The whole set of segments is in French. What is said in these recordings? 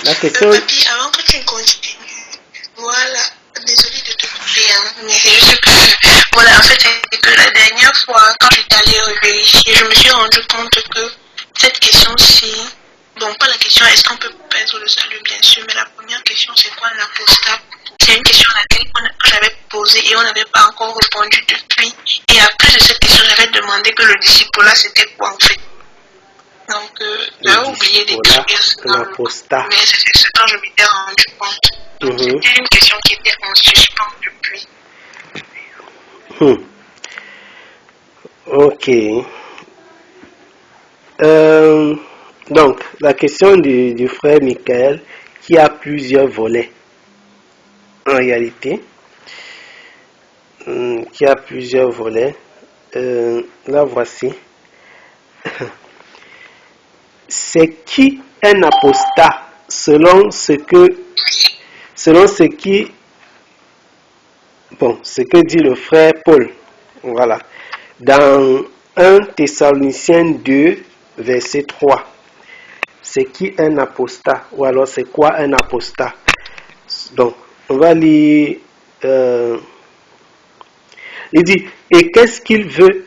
La question... Papi, avant que tu continues, voilà, désolée de te couper, hein, mais c'est juste que, voilà, en fait, c'est que la dernière fois, quand j'étais allée vérifier, je me suis rendu compte que cette question-ci, bon, pas la question est-ce qu'on peut perdre le salut, bien sûr, mais la première question, c'est quoi un apostat? C'est une question à laquelle j'avais posée et on n'avait pas encore répondu depuis. Et après de cette question, j'avais demandé que le disciple-là, c'était quoi en fait? Donc, j'avais oublié d'écrire l'apostat. Mais c'est ce dont je m'étais rendu compte. Donc, c'était une question qui était en suspens depuis. Ok. Donc, la question du frère Michael, qui a plusieurs volets, en réalité, qui a plusieurs volets, la voici. C'est qui un apostat selon ce que dit le frère Paul. Voilà. Dans 1 Thessaloniciens 2, verset 3. C'est qui un apostat? Ou alors c'est quoi un apostat? Donc, on va lire. Il dit, et qu'est-ce qu'il veut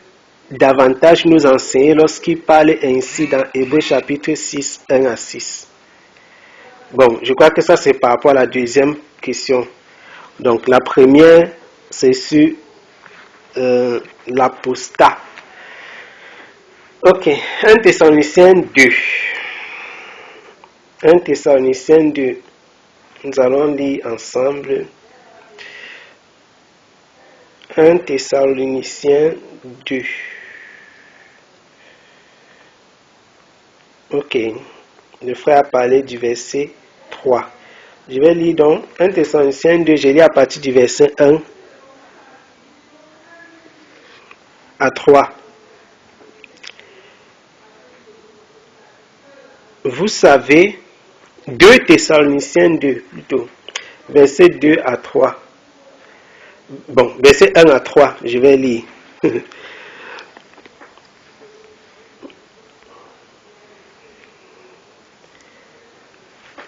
davantage nous enseigner lorsqu'il parle ainsi dans Hébreux chapitre 6, 1 à 6? Bon, je crois que ça c'est par rapport à la deuxième question. Donc, la première, c'est sur l'apostat. Ok, 1 Thessaloniciens 2. 1 Thessaloniciens 2. Nous allons lire ensemble. 1 Thessaloniciens 2. Ok, le frère a parlé du verset 3. Je vais lire donc 1 Thessaloniciens 2, je lis à partir du verset 1 à 3. Vous savez, 2 Thessaloniciens 2 plutôt, verset 2 à 3. Bon, verset 1 à 3, je vais lire.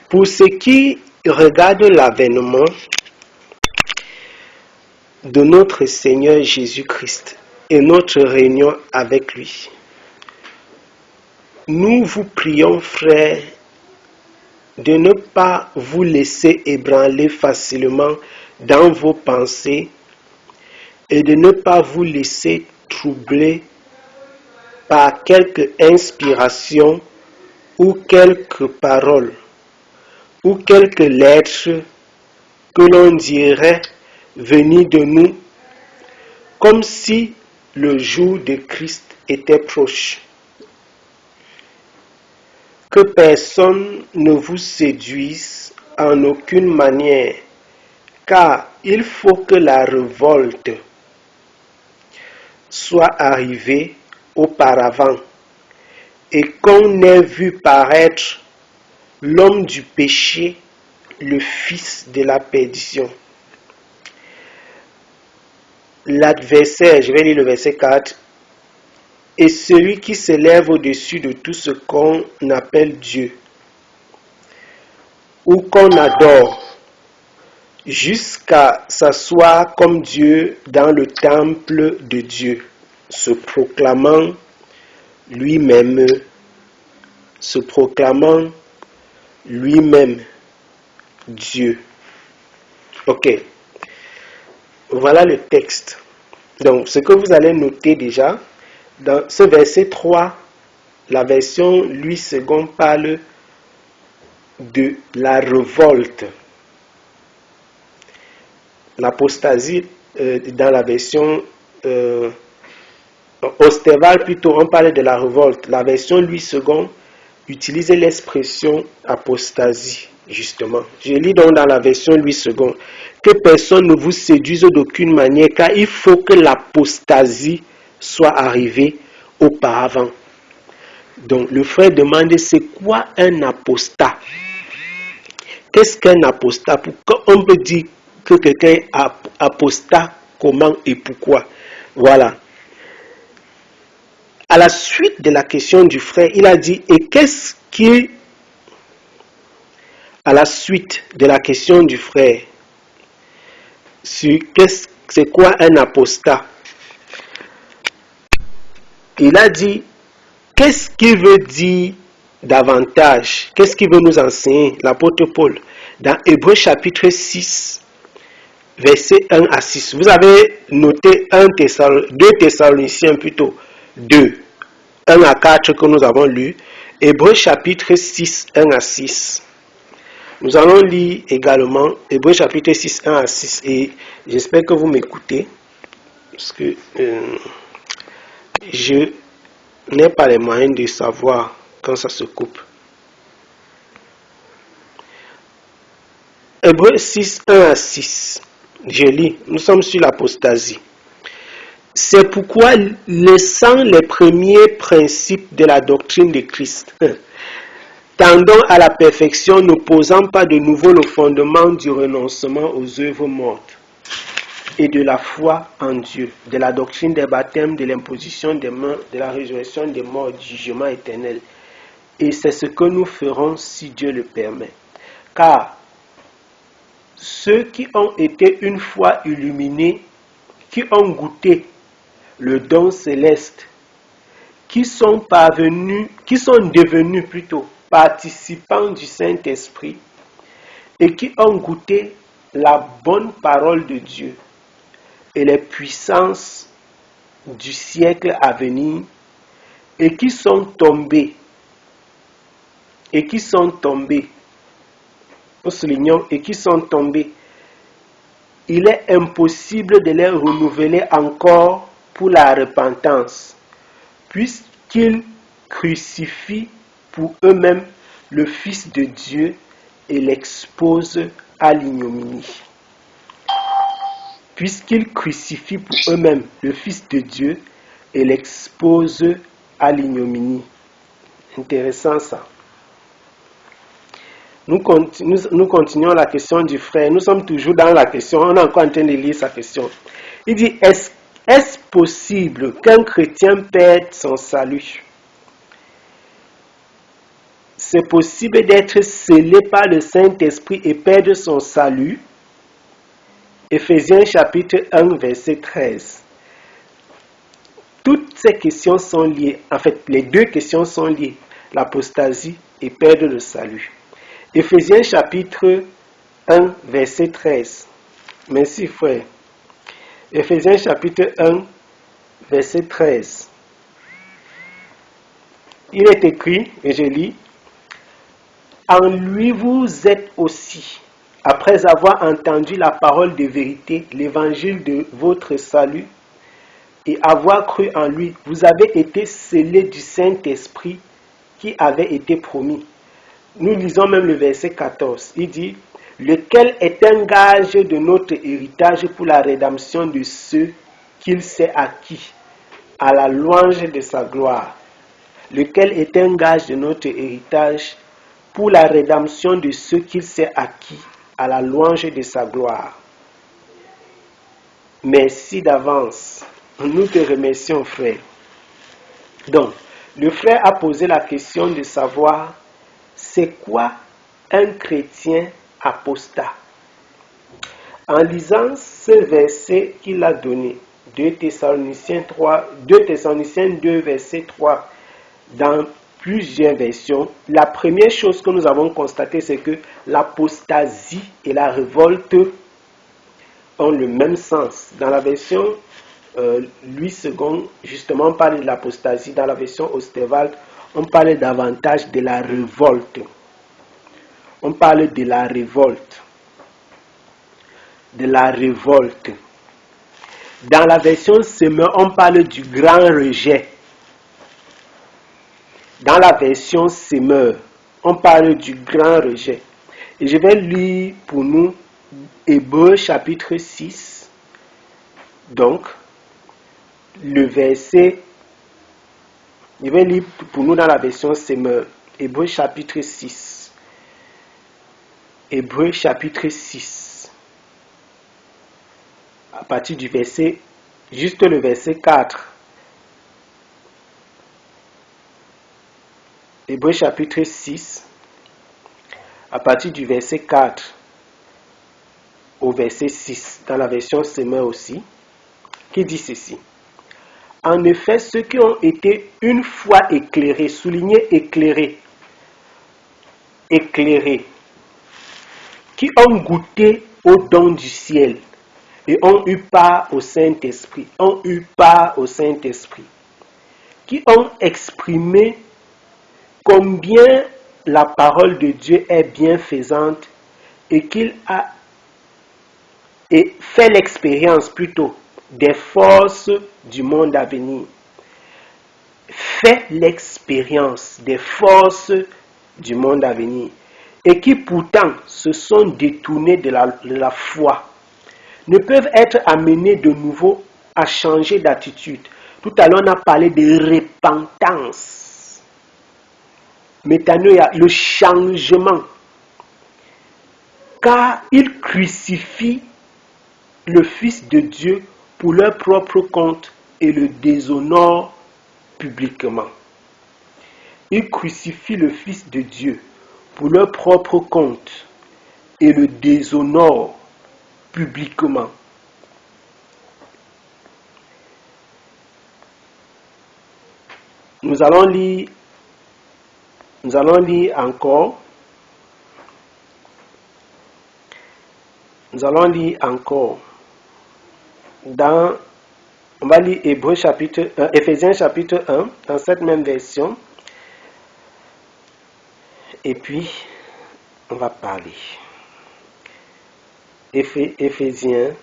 Pour ce qui regarde l'avènement de notre Seigneur Jésus-Christ et notre réunion avec lui, nous vous prions, frères, de ne pas vous laisser ébranler facilement dans vos pensées et de ne pas vous laisser troubler par quelque inspiration ou quelque parole ou quelque lettre que l'on dirait venir de nous, comme si le jour de Christ était proche. Que personne ne vous séduise en aucune manière, car il faut que la révolte soit arrivée auparavant et qu'on ait vu paraître l'homme du péché, le fils de la perdition. L'adversaire, je vais lire le verset 4, et celui qui s'élève au-dessus de tout ce qu'on appelle Dieu ou qu'on adore, jusqu'à s'asseoir comme Dieu dans le temple de Dieu, se proclamant lui-même Dieu. Ok, voilà le texte. Donc, ce que vous allez noter déjà, dans ce verset 3, la version Louis II parle de la révolte. L'apostasie, dans la version Osterval, plutôt, on parle de la révolte. La version Louis II utilise l'expression apostasie, justement. Je lis donc dans la version Louis II. Que personne ne vous séduise d'aucune manière, car il faut que l'apostasie soit arrivée auparavant. Donc, le frère demande, c'est quoi un apostat? Qu'est-ce qu'un apostat? Pourquoi on peut dire que quelqu'un est apostat? Comment et pourquoi? Voilà. À la suite de la question du frère, il a dit, et qu'est-ce qui à la suite de la question du frère sur c'est quoi un apostat. Il a dit, qu'est-ce qu'il veut dire davantage? Qu'est-ce qu'il veut nous enseigner, l'apôtre Paul, dans Hébreux chapitre 6, versets 1 à 6. Vous avez noté 2 Thessaloniciens plutôt, 2, 1 à 4 que nous avons lu, Hébreux chapitre 6, 1 à 6. Nous allons lire également Hébreux chapitre 6, 1 à 6 et j'espère que vous m'écoutez parce que je n'ai pas les moyens de savoir quand ça se coupe. Hébreux 6, 1 à 6. Je lis, nous sommes sur l'apostasie. C'est pourquoi, laissant les premiers principes de la doctrine de Christ, tendons à la perfection, ne posant pas de nouveau le fondement du renoncement aux œuvres mortes et de la foi en Dieu, de la doctrine des baptêmes, de l'imposition des mains, de la résurrection des morts, du jugement éternel. Et c'est ce que nous ferons si Dieu le permet. Car ceux qui ont été une fois illuminés, qui ont goûté le don céleste, qui sont devenus participants du Saint-Esprit et qui ont goûté la bonne parole de Dieu et les puissances du siècle à venir et qui sont tombés, nous soulignons, et qui sont tombés, il est impossible de les renouveler encore pour la repentance, puisqu'ils crucifient pour eux-mêmes le Fils de Dieu et l'exposent à l'ignominie. Puisqu'ils crucifient pour eux-mêmes le Fils de Dieu et l'exposent à l'ignominie. Intéressant ça. Nous continuons la question du frère. Nous sommes toujours dans la question. On est encore en train de lire sa question. Il dit, est-ce possible qu'un chrétien perde son salut? C'est possible d'être scellé par le Saint-Esprit et perdre son salut. Éphésiens chapitre 1, verset 13. Toutes ces questions sont liées. En fait, les deux questions sont liées. L'apostasie et perdre le salut. Éphésiens chapitre 1, verset 13. Merci frère. Éphésiens chapitre 1, verset 13. Il est écrit, et je lis, « En lui vous êtes aussi, après avoir entendu la parole de vérité, l'évangile de votre salut, et avoir cru en lui, vous avez été scellés du Saint-Esprit qui avait été promis. » Nous lisons même le verset 14. Il dit, « Lequel est un gage de notre héritage pour la rédemption de ceux qu'il s'est acquis, à la louange de sa gloire. » Lequel est un gage de notre héritage pour la rédemption de ceux qu'il s'est acquis, à la louange de sa gloire. Merci d'avance. Nous te remercions, frère. Donc, le frère a posé la question de savoir c'est quoi un chrétien apostat. En lisant ce verset qu'il a donné, 2 Thessaloniciens 2, verset 3, dans plusieurs versions, la première chose que nous avons constatée, c'est que l'apostasie et la révolte ont le même sens. Dans la version Louis II, justement, on parle de l'apostasie. Dans la version Osterwald, on parle davantage de la révolte. On parle de la révolte. De la révolte. Dans la version Semeur, on parle du grand rejet. Dans la version Semeur, on parle du grand rejet. Et je vais lire pour nous Hébreux chapitre 6. Donc, le verset, je vais lire pour nous dans la version Semeur. Hébreux chapitre 6. Hébreux chapitre 6. À partir du verset, juste le verset 4. Hébreux chapitre 6. à partir du verset 4 au verset 6, dans la version Semeur aussi, qui dit ceci. En effet, ceux qui ont été une fois éclairés, soulignez éclairés, qui ont goûté au don du ciel et ont eu part au Saint-Esprit, qui ont exprimé combien la parole de Dieu est bienfaisante et qu'il a fait l'expérience plutôt des forces du monde à venir. Fait l'expérience des forces du monde à venir et qui pourtant se sont détournés de la foi, ne peuvent être amenés de nouveau à changer d'attitude. Tout à l'heure, on a parlé de repentance. Métanoïa, le changement. Car ils crucifient le Fils de Dieu pour leur propre compte et le déshonorent publiquement. Ils crucifient le Fils de Dieu pour leur propre compte et le déshonorent publiquement. Nous allons lire encore. On va lire Éphésiens chapitre 1, dans cette même version. Et puis, on va parler. Éphésiens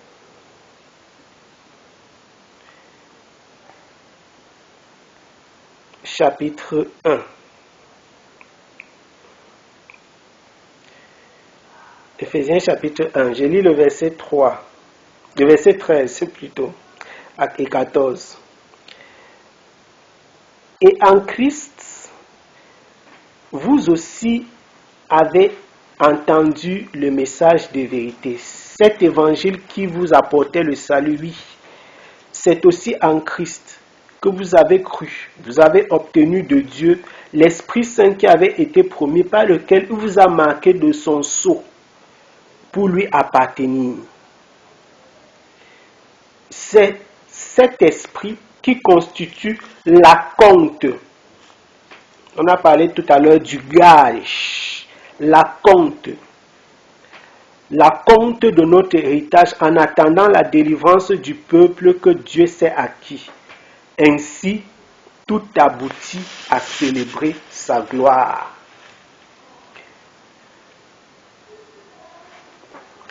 chapitre 1. Éphésiens chapitre 1. Je lis le verset 3. Le verset 13 plutôt. Et 14. Et en Christ, vous aussi avez entendu le message de vérité. Cet évangile qui vous apportait le salut, oui, c'est aussi en Christ que vous avez cru. Vous avez obtenu de Dieu l'Esprit Saint qui avait été promis, par lequel il vous a marqué de son sceau pour lui appartenir. C'est cet esprit qui constitue l'acompte. On a parlé tout à l'heure du gage, l'acompte de notre héritage en attendant la délivrance du peuple que Dieu s'est acquis. Ainsi, tout aboutit à célébrer sa gloire.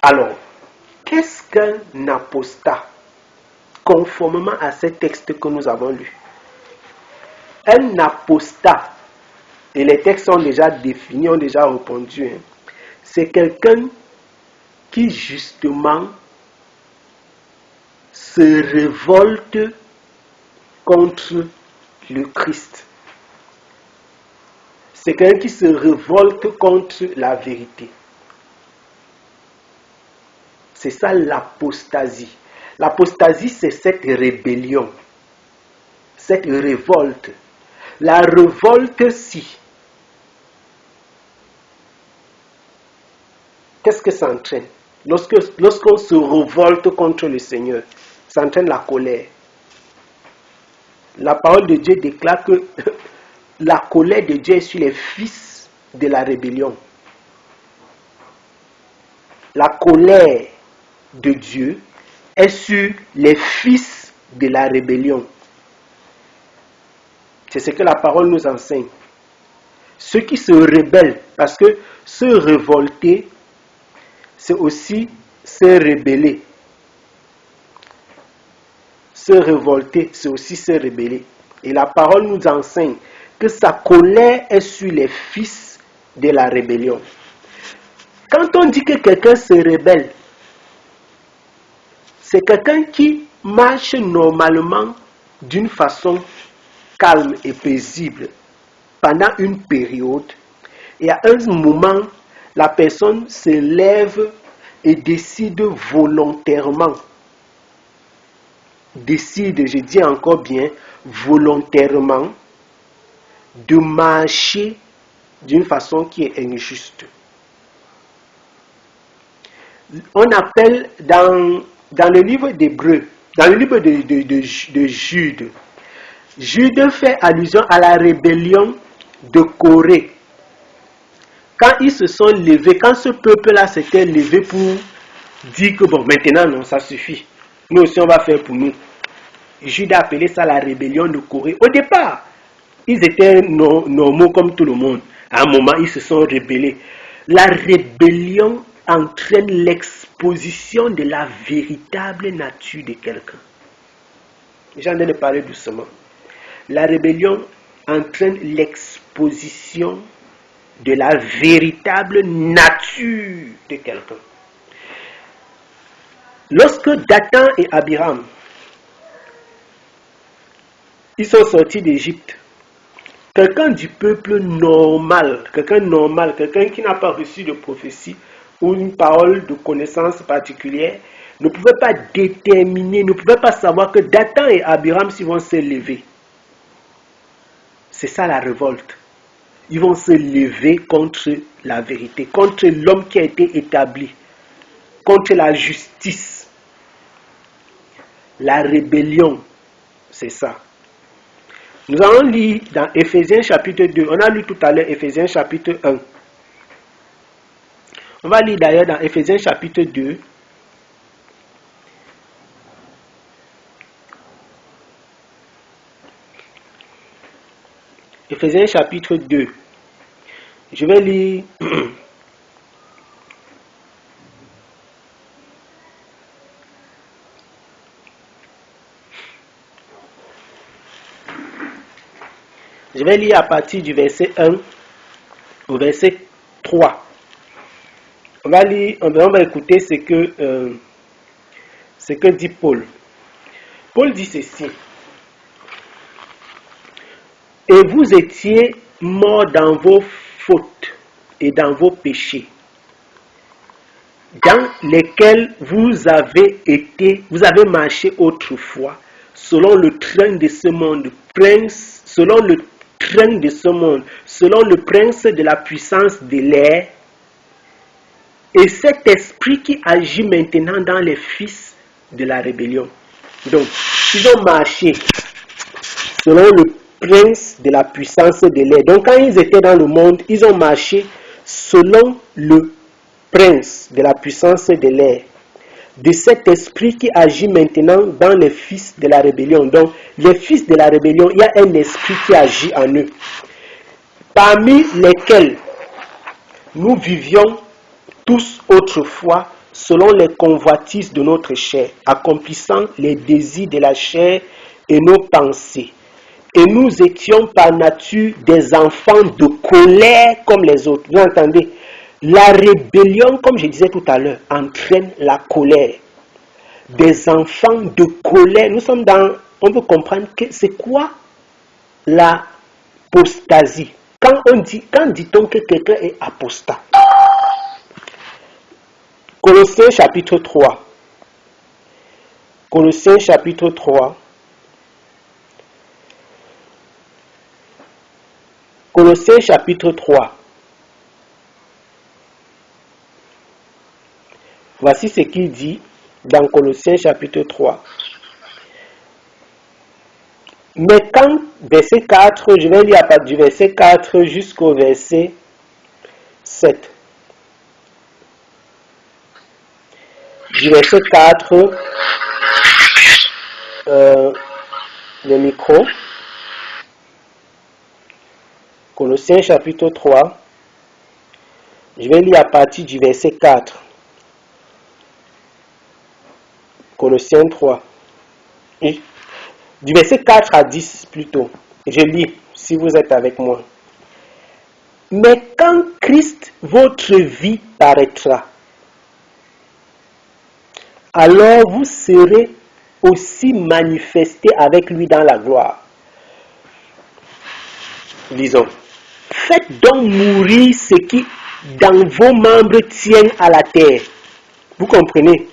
Alors, qu'est-ce qu'un apostat, conformément à ces textes que nous avons lus? Un apostat, et les textes sont déjà définis, ont déjà répondu, c'est quelqu'un qui justement se révolte contre le Christ. C'est quelqu'un qui se révolte contre la vérité. C'est ça l'apostasie. L'apostasie, c'est cette rébellion, cette révolte. La révolte-ci, qu'est-ce que ça entraîne? Lorsqu'on se révolte contre le Seigneur, ça entraîne la colère. La parole de Dieu déclare que la colère de Dieu est sur les fils de la rébellion. La colère de Dieu est sur les fils de la rébellion. C'est ce que la parole nous enseigne. Ceux qui se rebellent, parce que se révolter, c'est aussi se rebeller. Se révolter, c'est aussi se rebeller. Et la parole nous enseigne que sa colère est sur les fils de la rébellion. Quand on dit que quelqu'un se rebelle, c'est quelqu'un qui marche normalement d'une façon calme et paisible pendant une période, et à un moment, la personne se lève et décide volontairement, je dis encore bien, volontairement, de marcher d'une façon qui est injuste. on appelle dans le livre d'Hébreu, dans le livre de Jude, Jude fait allusion à la rébellion de Corée. Quand ils se sont levés, quand ce peuple-là s'était levé pour dire que bon, maintenant non, ça suffit. Nous aussi on va faire pour nous. Jude a appelé ça la rébellion de Corée. Au départ, ils étaient normaux comme tout le monde. À un moment, ils se sont rébellés. La rébellion entraîne l'exposition de la véritable nature de quelqu'un. J'en ai parlé doucement. La rébellion entraîne l'exposition de la véritable nature de quelqu'un. Lorsque Dathan et Abiram, ils sont sortis d'Égypte, quelqu'un du peuple normal, quelqu'un qui n'a pas reçu de prophétie ou une parole de connaissance particulière, ne pouvait pas déterminer, ne pouvait pas savoir que Dathan et Abiram s'ils vont se lever. C'est ça la révolte. Ils vont se lever contre la vérité, contre l'homme qui a été établi, contre la justice. La rébellion, c'est ça. Nous allons lire dans Éphésiens chapitre 2. On a lu tout à l'heure Éphésiens chapitre 1. On va lire d'ailleurs dans Éphésiens chapitre 2. Éphésiens chapitre 2. Je vais lire à partir du verset 1 au verset 3. On va écouter ce que dit Paul. Paul dit ceci. Et vous étiez morts dans vos fautes et dans vos péchés, dans lesquels vous avez marché autrefois, selon le train de ce monde, selon le prince de la puissance de l'air, et cet esprit qui agit maintenant dans les fils de la rébellion. Donc, ils ont marché selon le prince de la puissance de l'air. Donc, quand ils étaient dans le monde, ils ont marché selon le prince de la puissance de l'air, de cet esprit qui agit maintenant dans les fils de la rébellion. Donc, les fils de la rébellion, il y a un esprit qui agit en eux, parmi lesquels nous vivions tous autrefois selon les convoitises de notre chair, accomplissant les désirs de la chair et nos pensées. Et nous étions par nature des enfants de colère comme les autres. Vous entendez? La rébellion, comme je disais tout à l'heure, entraîne la colère. Des enfants de colère. On veut comprendre que c'est quoi l'apostasie. Quand dit-on que quelqu'un est apostat? Colossiens chapitre 3. Colossiens chapitre 3. Colossiens chapitre 3. Voici ce qu'il dit dans Colossiens chapitre 3. Mais quand, verset 4, je vais lire à partir du verset 4 jusqu'au verset 7. Du verset 4, le micro. Colossiens chapitre 3. Je vais lire à partir du verset 4. Colossiens 3. Du verset 4 à 10 plutôt. Je lis si vous êtes avec moi. Mais quand Christ, votre vie, paraîtra, alors vous serez aussi manifestés avec lui dans la gloire. Lisons. Faites donc mourir ce qui dans vos membres tiennent à la terre. Vous comprenez?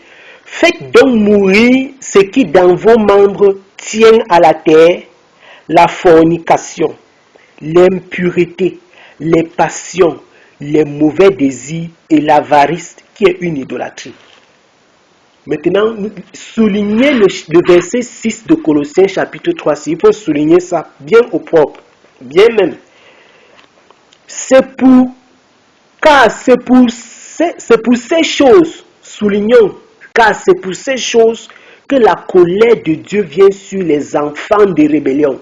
Faites donc mourir ce qui dans vos membres tiennent à la terre, la fornication, l'impureté, les passions, les mauvais désirs et l'avarice qui est une idolâtrie. Maintenant, soulignez le verset 6 de Colossiens chapitre 3. Il faut souligner ça bien au propre, bien même. C'est pour ces choses, soulignons, car c'est pour ces choses que la colère de Dieu vient sur les enfants de rébellion,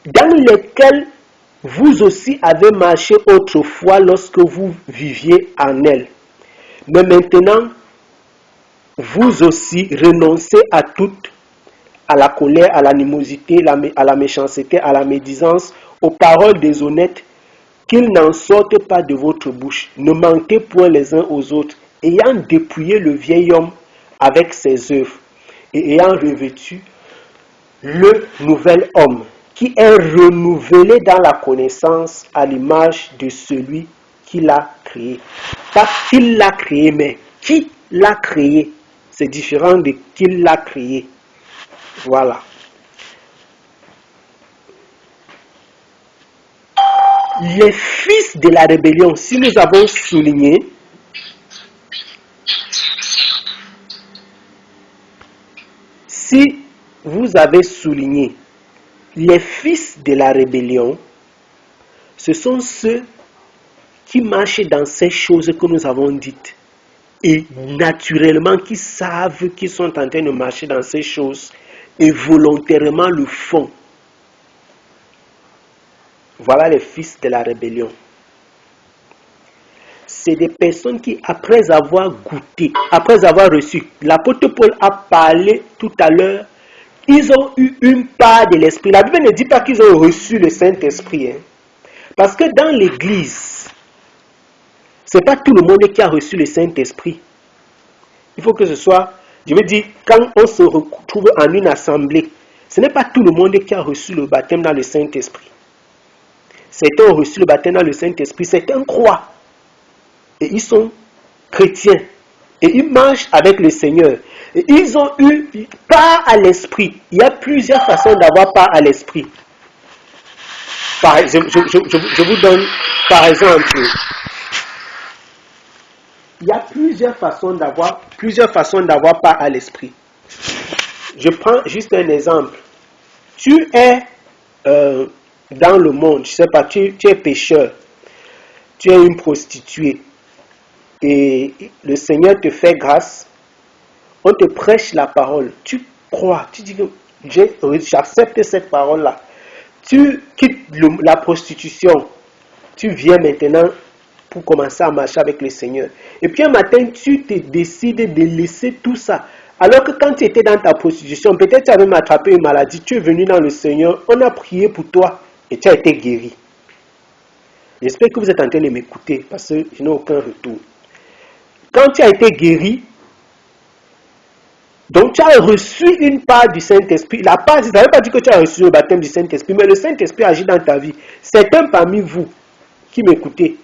dans lesquels vous aussi avez marché autrefois lorsque vous viviez en elle. Mais maintenant, vous aussi renoncez à toute, à la colère, à l'animosité, à la méchanceté, à la médisance, aux paroles déshonnêtes, qu'ils n'en sortent pas de votre bouche. Ne mentez point les uns aux autres, ayant dépouillé le vieil homme avec ses œuvres, et ayant revêtu le nouvel homme, qui est renouvelé dans la connaissance à l'image de celui qui l'a créé. Pas qu'il l'a créé, mais qui l'a créé. C'est différent de qui l'a créé. Voilà. Les fils de la rébellion, si nous avons souligné, si vous avez souligné, les fils de la rébellion, ce sont ceux qui marchent dans ces choses que nous avons dites. Et naturellement, qui savent qu'ils sont en train de marcher dans ces choses et volontairement le font. Voilà les fils de la rébellion. C'est des personnes qui, après avoir goûté, après avoir reçu, l'apôtre Paul a parlé tout à l'heure, ils ont eu une part de l'Esprit. La Bible ne dit pas qu'ils ont reçu le Saint-Esprit. Parce que dans l'Église, ce n'est pas tout le monde qui a reçu le Saint-Esprit. Il faut que ce soit, je veux dire, quand on se retrouve en une assemblée, ce n'est pas tout le monde qui a reçu le baptême dans le Saint-Esprit. Certains ont reçu le baptême dans le Saint-Esprit, certains croient. Et ils sont chrétiens. Et ils marchent avec le Seigneur. Et ils ont eu part à l'Esprit. Il y a plusieurs façons d'avoir part à l'Esprit. Je vous donne par exemple. Il y a plusieurs façons d'avoir part à l'Esprit. Je prends juste un exemple. Tu es dans le monde, je ne sais pas, tu es pécheur. Tu es une prostituée. Et le Seigneur te fait grâce, on te prêche la parole, tu crois, tu dis que j'accepte cette parole-là. Tu quittes la prostitution, tu viens maintenant pour commencer à marcher avec le Seigneur. Et puis un matin, tu te décides de laisser tout ça. Alors que quand tu étais dans ta prostitution, peut-être tu avais attrapé une maladie, tu es venu dans le Seigneur, on a prié pour toi et tu as été guéri. J'espère que vous êtes en train de m'écouter parce que je n'ai aucun retour. Quand tu as été guéri, donc tu as reçu une part du Saint-Esprit. La part, ça ne veut pas dire que tu as reçu le baptême du Saint-Esprit, mais le Saint-Esprit agit dans ta vie. Certains parmi vous qui m'écoutez,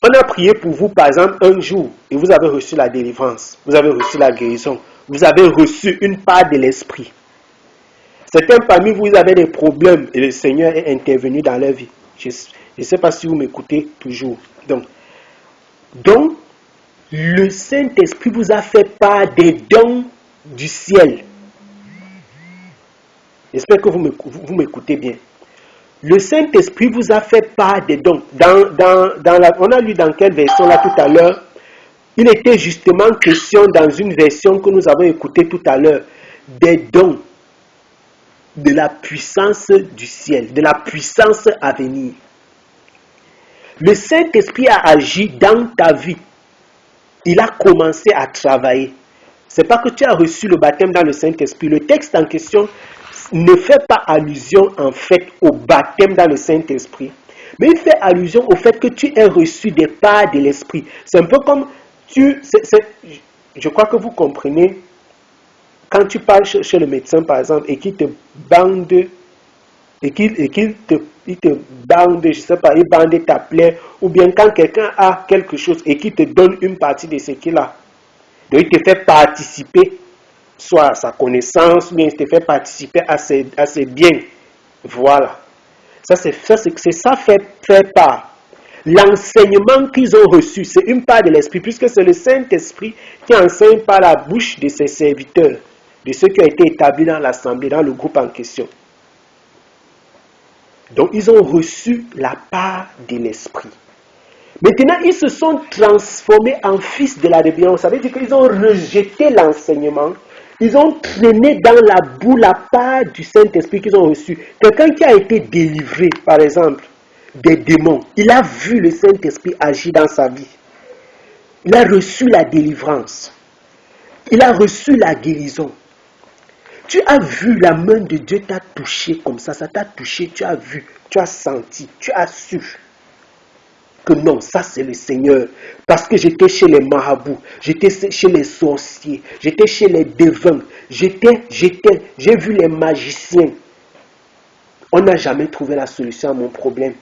on a prié pour vous par exemple un jour et vous avez reçu la délivrance, vous avez reçu la guérison, vous avez reçu une part de l'Esprit. Certains parmi vous avez des problèmes et le Seigneur est intervenu dans leur vie. Je ne sais pas si vous m'écoutez toujours. Donc, le Saint-Esprit vous a fait part des dons du ciel. J'espère que vous m'écoutez bien. Le Saint-Esprit vous a fait part des dons. On a lu dans quelle version là tout à l'heure? Il était justement question dans une version que nous avons écoutée tout à l'heure, des dons de la puissance du ciel, de la puissance à venir. Le Saint-Esprit a agi dans ta vie. Il a commencé à travailler. Ce n'est pas que tu as reçu le baptême dans le Saint-Esprit. Le texte en question ne fait pas allusion en fait au baptême dans le Saint-Esprit. Mais il fait allusion au fait que tu aies reçu des parts de l'Esprit. C'est un peu comme je crois que vous comprenez. Quand tu parles chez le médecin par exemple et qu'il te bande et qu'il te bande, je sais pas, il bande ta plaie, ou bien quand quelqu'un a quelque chose et qu'il te donne une partie de ce qu'il a, donc il te fait participer, soit à sa connaissance, ou bien il te fait participer à ses biens. Voilà. Ça, faire part. L'enseignement qu'ils ont reçu, c'est une part de l'Esprit, puisque c'est le Saint-Esprit qui enseigne par la bouche de ses serviteurs, de ceux qui ont été établis dans l'assemblée, dans le groupe en question. Donc, ils ont reçu la part de l'Esprit. Maintenant, ils se sont transformés en fils de la rébellion. Ça veut dire qu'ils ont rejeté l'enseignement. Ils ont traîné dans la boue la part du Saint-Esprit qu'ils ont reçu. Quelqu'un qui a été délivré, par exemple, des démons, il a vu le Saint-Esprit agir dans sa vie. Il a reçu la délivrance. Il a reçu la guérison. Tu as vu la main de Dieu t'a touché comme ça t'a touché, tu as vu, tu as senti, tu as su que non, ça c'est le Seigneur. Parce que j'étais chez les marabouts, j'étais chez les sorciers, j'étais chez les devins, j'ai vu les magiciens. On n'a jamais trouvé la solution à mon problème.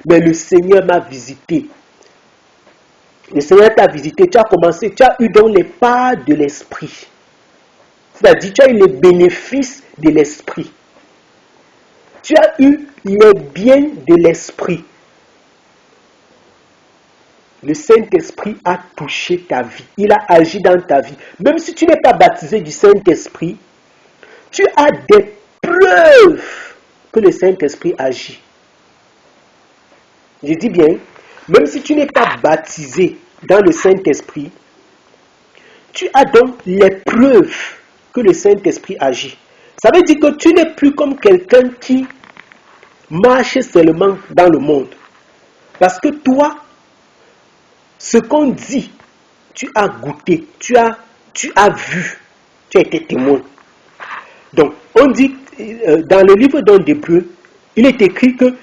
Mais le Seigneur m'a visité. Le Seigneur t'a visité, tu as commencé, tu as eu donc les parts de l'Esprit. C'est-à-dire, tu as eu les bénéfices de l'Esprit. Tu as eu les biens de l'Esprit. Le Saint-Esprit a touché ta vie. Il a agi dans ta vie. Même si tu n'es pas baptisé du Saint-Esprit, tu as des preuves que le Saint-Esprit agit. Je dis bien, même si tu n'es pas baptisé dans le Saint-Esprit, tu as donc les preuves que le Saint-Esprit agit. Ça veut dire que tu n'es plus comme quelqu'un qui marche seulement dans le monde. Parce que toi, ce qu'on dit, tu as goûté, tu as vu, tu as été témoin. Donc, on dit, dans le livre d'Hébreux, il est écrit que,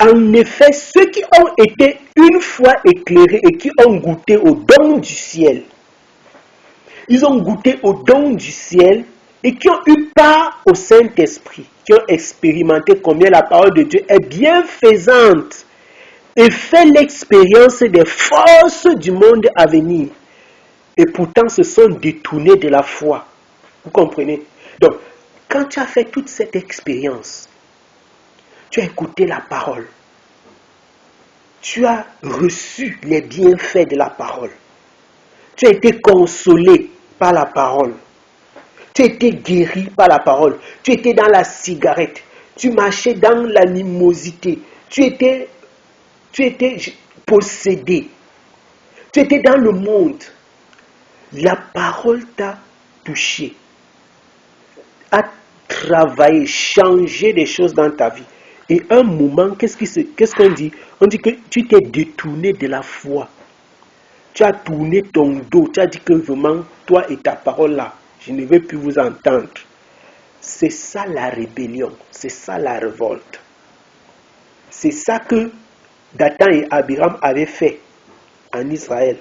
en effet, ceux qui ont été une fois éclairés et qui ont goûté au don du ciel, ils ont goûté au don du ciel et qui ont eu part au Saint-Esprit, qui ont expérimenté combien la parole de Dieu est bienfaisante et fait l'expérience des forces du monde à venir. Et pourtant se sont détournés de la foi. Vous comprenez? Donc, quand tu as fait toute cette expérience, tu as écouté la parole, tu as reçu les bienfaits de la parole, tu as été consolé par la parole, tu as été guéri par la parole, tu étais dans la cigarette, tu marchais dans l'animosité, tu étais possédé, tu étais dans le monde. La parole t'a touché, a travaillé, changé des choses dans ta vie. Et un moment, qu'est-ce qu'on dit? On dit que tu t'es détourné de la foi. Tu as tourné ton dos, tu as dit que vraiment, toi et ta parole là, je ne vais plus vous entendre. C'est ça la rébellion, c'est ça la révolte. C'est ça que Dathan et Abiram avaient fait en Israël.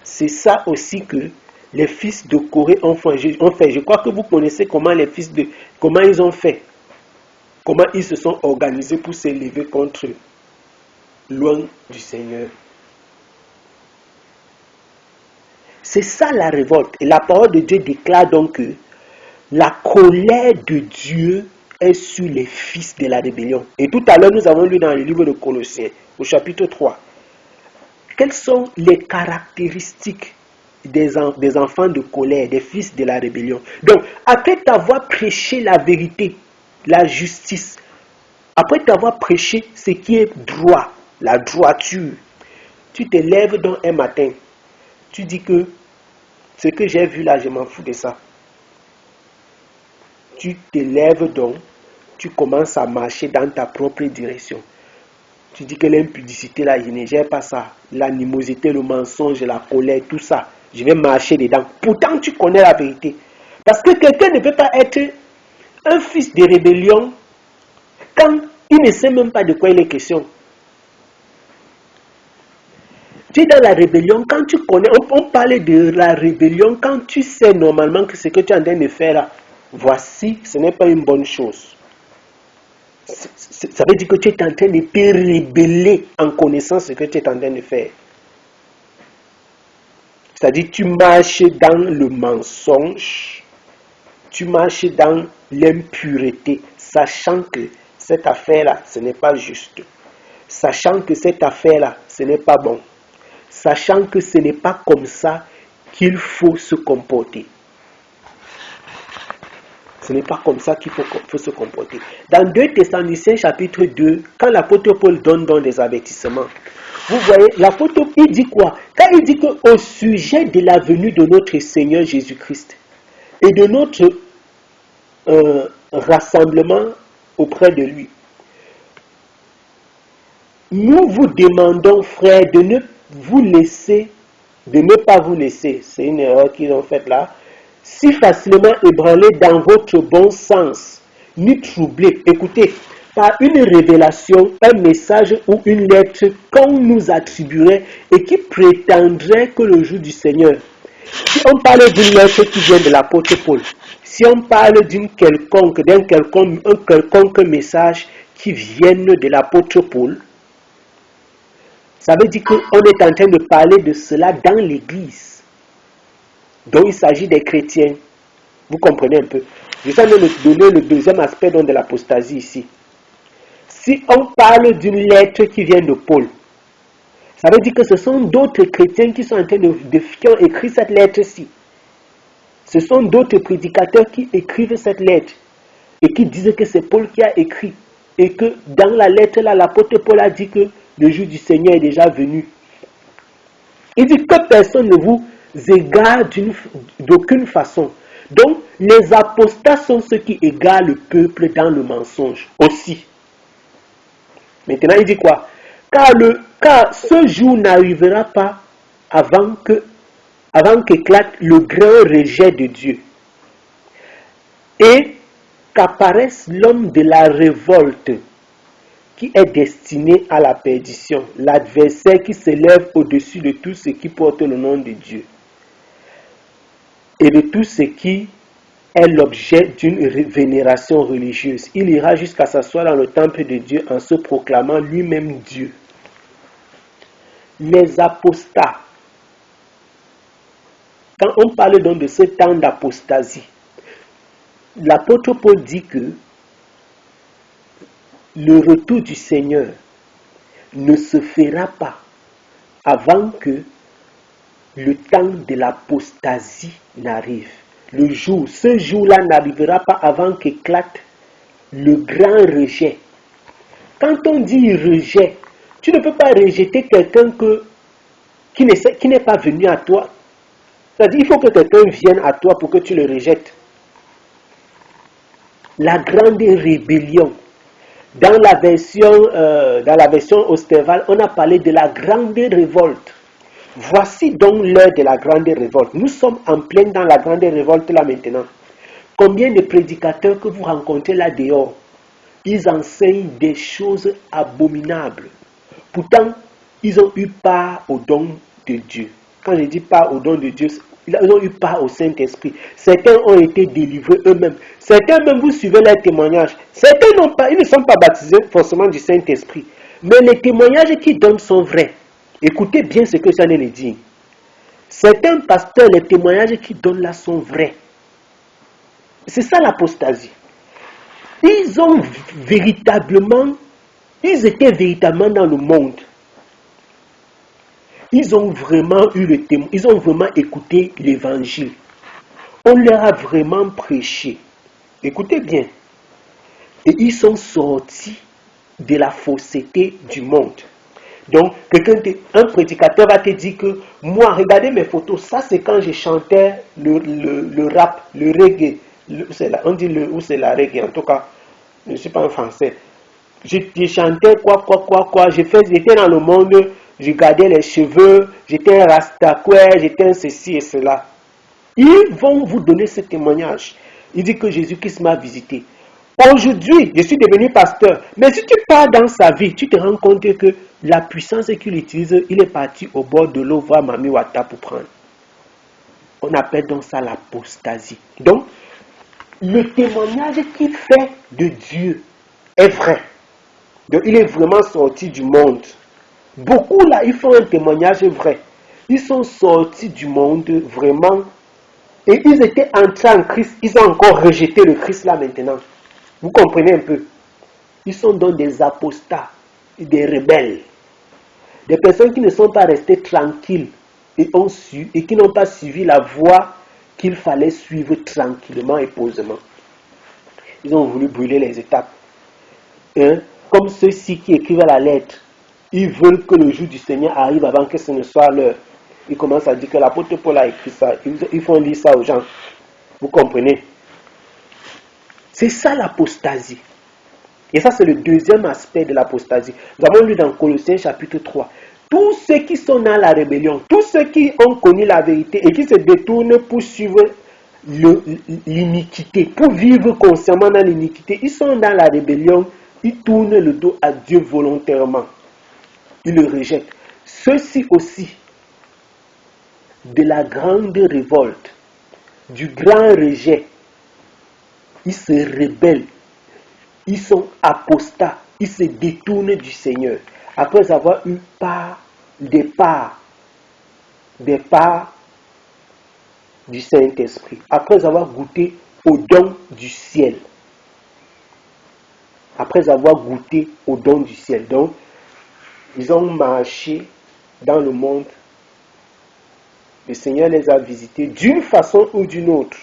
C'est ça aussi que les fils de Corée ont fait. Je crois que vous connaissez comment comment ils ont fait. Comment ils se sont organisés pour s'élever contre eux, loin du Seigneur. C'est ça la révolte. Et la parole de Dieu déclare donc que la colère de Dieu est sur les fils de la rébellion. Et tout à l'heure, nous avons lu dans le livre de Colossiens, au chapitre 3, quelles sont les caractéristiques des enfants de colère, des fils de la rébellion. Donc, après t'avoir prêché la vérité, la justice, après t'avoir prêché ce qui est droit, la droiture, tu te lèves donc un matin, tu dis que ce que j'ai vu là, je m'en fous de ça. Tu te lèves donc, tu commences à marcher dans ta propre direction. Tu dis que l'impudicité là, je ne gère pas ça. L'animosité, le mensonge, la colère, tout ça, je vais marcher dedans. Pourtant, tu connais la vérité. Parce que quelqu'un ne peut pas être un fils de rébellion quand il ne sait même pas de quoi il est question. Tu es dans la rébellion quand tu connais, on parlait de la rébellion quand tu sais normalement que ce que tu es en train de faire là, voici, ce n'est pas une bonne chose. Ça veut dire que tu es en train de te rébeller en connaissant ce que tu es en train de faire. C'est-à-dire tu marches dans le mensonge, tu marches dans l'impureté, sachant que cette affaire-là, ce n'est pas juste. sachant que cette affaire-là, ce n'est pas bon, sachant que ce n'est pas comme ça qu'il faut se comporter. Ce n'est pas comme ça qu'il faut se comporter. Dans 2 Thessaloniciens chapitre 2, quand l'apôtre Paul donne des avertissements, vous voyez, l'apôtre, il dit quoi? Quand il dit qu'au sujet de la venue de notre Seigneur Jésus-Christ et de notre rassemblement auprès de lui, nous vous demandons, frères, de ne pas vous laisser, c'est une erreur qu'ils ont faite là, si facilement ébranlé dans votre bon sens, ni troublé, écoutez, par une révélation, un message ou une lettre qu'on nous attribuerait et qui prétendrait que le jour du Seigneur, si on parle d'une lettre qui vient de l'apôtre Paul, si on parle un quelconque message qui vient de l'apôtre Paul, ça veut dire qu'on est en train de parler de cela dans l'église. Donc il s'agit des chrétiens. Vous comprenez un peu. Je vais même donner le deuxième aspect de l'apostasie ici. Si on parle d'une lettre qui vient de Paul, ça veut dire que ce sont d'autres chrétiens qui sont en train qui ont écrit cette lettre-ci. Ce sont d'autres prédicateurs qui écrivent cette lettre et qui disent que c'est Paul qui a écrit. Et que dans la lettre-là, l'apôtre Paul a dit que le jour du Seigneur est déjà venu. Il dit que personne ne vous égare d'aucune façon. Donc, les apostats sont ceux qui égarent le peuple dans le mensonge aussi. Maintenant, il dit quoi? Car ce jour n'arrivera pas avant qu'éclate le grand rejet de Dieu et qu'apparaisse l'homme de la révolte qui est destiné à la perdition, l'adversaire qui s'élève au-dessus de tout ce qui porte le nom de Dieu et de tout ce qui est l'objet d'une vénération religieuse. Il ira jusqu'à s'asseoir dans le temple de Dieu en se proclamant lui-même Dieu. Les apostats, quand on parle donc de ce temps d'apostasie, l'apôtre Paul dit que le retour du Seigneur ne se fera pas avant que le temps de l'apostasie n'arrive. Ce jour-là n'arrivera pas avant qu'éclate le grand rejet. Quand on dit rejet, tu ne peux pas rejeter quelqu'un qui n'est pas venu à toi. C'est-à-dire il faut que quelqu'un vienne à toi pour que tu le rejettes. La grande rébellion. Dans la version Osterval, on a parlé de la grande révolte. Voici donc l'heure de la grande révolte. Nous sommes en plein dans la grande révolte là maintenant. Combien de prédicateurs que vous rencontrez là dehors, ils enseignent des choses abominables. Pourtant, ils ont eu part au don de Dieu. Quand je dis part au don de Dieu, ils ont eu part au Saint-Esprit. Certains ont été délivrés eux-mêmes. Certains même, vous suivez leurs témoignages. Certains ils ne sont pas baptisés forcément du Saint-Esprit. Mais les témoignages qu'ils donnent sont vrais. Écoutez bien ce que j'en ai dit. Certains pasteurs, les témoignages qu'ils donnent là sont vrais. C'est ça l'apostasie. Ils étaient véritablement dans le monde. Ils ont vraiment eu le témoin, ils ont vraiment écouté l'évangile. On leur a vraiment prêché. Écoutez bien. Et ils sont sortis de la fausseté du monde. Donc, un prédicateur va te dire que moi, regardez mes photos, ça c'est quand je chantais le rap, le reggae. On dit ou c'est la reggae, en tout cas, je ne suis pas en français. Je chantais quoi, j'étais dans le monde, je gardais les cheveux, j'étais un rastaquoué, j'étais un ceci et cela. Ils vont vous donner ce témoignage. Il dit que Jésus-Christ m'a visité. Aujourd'hui, je suis devenu pasteur. Mais si tu pars dans sa vie, tu te rends compte que la puissance qu'il utilise, il est parti au bord de l'eau voir Mami Wata pour prendre. On appelle donc ça l'apostasie. Donc, le témoignage qu'il fait de Dieu est vrai. Donc, il est vraiment sorti du monde. Beaucoup là, ils font un témoignage vrai. Ils sont sortis du monde vraiment. Et ils étaient entrés en Christ. Ils ont encore rejeté le Christ là maintenant. Vous comprenez un peu? Ils sont donc des apostats. des rebelles, des personnes qui ne sont pas restées tranquilles et qui n'ont pas suivi la voie qu'il fallait suivre tranquillement et posément. Ils ont voulu brûler les étapes. Comme ceux-ci qui écrivent la lettre, ils veulent que le jour du Seigneur arrive avant que ce ne soit l'heure. Ils commencent à dire que l'apôtre Paul a écrit ça. Ils font lire ça aux gens. Vous comprenez? C'est ça l'apostasie. Et ça, c'est le deuxième aspect de l'apostasie. Nous avons lu dans Colossiens chapitre 3. Tous ceux qui sont dans la rébellion, tous ceux qui ont connu la vérité et qui se détournent pour suivre l'iniquité, pour vivre consciemment dans l'iniquité, ils sont dans la rébellion, ils tournent le dos à Dieu volontairement. Ils le rejettent. Ceux-ci aussi, de la grande révolte, du grand rejet, ils se rebellent, ils sont apostats, ils se détournent du Seigneur. Après avoir eu des parts du Saint-Esprit, après avoir goûté au don du ciel. Après avoir goûté au don du ciel. Donc, ils ont marché dans le monde. Le Seigneur les a visités d'une façon ou d'une autre.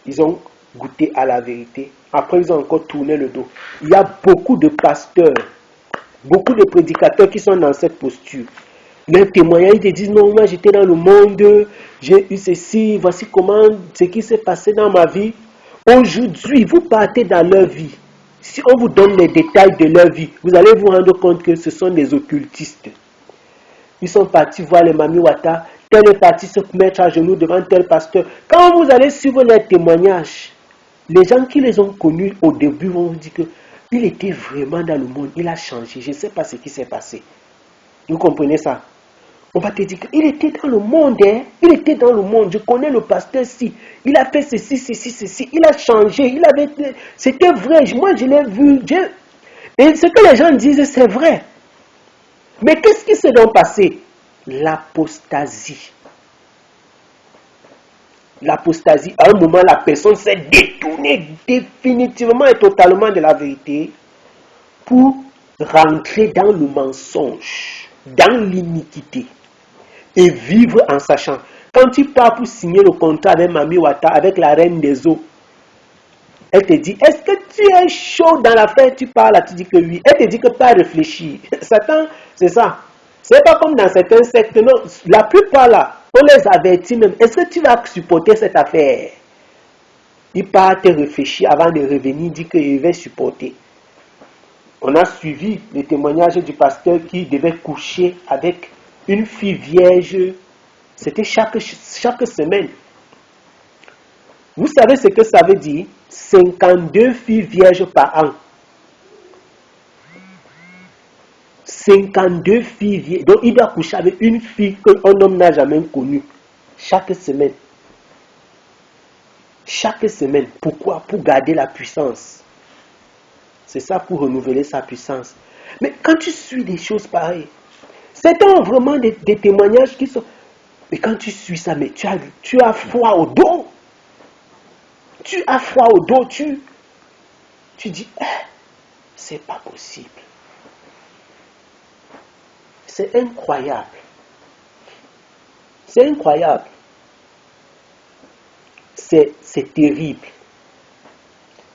Ils ont goûté à la vérité. Après, ils ont encore tourné le dos. Il y a beaucoup de pasteurs, beaucoup de prédicateurs qui sont dans cette posture. Leurs témoignages, ils te disent, non, moi j'étais dans le monde, j'ai eu ceci, voici comment, ce qui s'est passé dans ma vie. Aujourd'hui, vous partez dans leur vie. Si on vous donne les détails de leur vie, vous allez vous rendre compte que ce sont des occultistes. Ils sont partis voir les Mami Wata, tel est parti se mettre à genoux devant tel pasteur. Quand vous allez suivre les témoignages, les gens qui les ont connus au début vont vous dire qu'il était vraiment dans le monde, il a changé, je ne sais pas ce qui s'est passé. Vous comprenez ça? On va te dire qu'il était dans le monde, il était dans le monde, je connais le pasteur si, il a fait ceci, il a changé, c'était vrai, moi je l'ai vu, et ce que les gens disent c'est vrai. Mais qu'est-ce qui s'est donc passé? L'apostasie. L'apostasie, à un moment la personne s'est détournée définitivement et totalement de la vérité pour rentrer dans le mensonge, dans l'iniquité et vivre en sachant. Quand tu pars pour signer le contrat avec Mami Wata, avec la reine des eaux, elle te dit, est-ce que tu es chaud dans l'affaire? Tu parles là, tu dis que oui. Elle te dit que pas réfléchir. Satan, c'est ça. C'est pas comme dans certains sectes, non. La plupart là, on les avertit même. Est-ce que tu vas supporter cette affaire? Il part te réfléchir avant de revenir, dire qu'il va supporter. On a suivi le témoignage du pasteur qui devait coucher avec une fille vierge. C'était chaque semaine. Vous savez ce que ça veut dire? 52 filles vierges par an. 52 filles vierges. Donc il doit coucher avec une fille qu'un homme n'a jamais connue. Chaque semaine. Chaque semaine. Pourquoi? Pour garder la puissance. C'est ça, pour renouveler sa puissance. Mais quand tu suis des choses pareilles, c'est vraiment des témoignages qui sont... Mais quand tu suis ça, mais tu as froid au dos. Tu as froid au dos, tu dis, c'est pas possible. C'est incroyable. C'est incroyable. C'est terrible.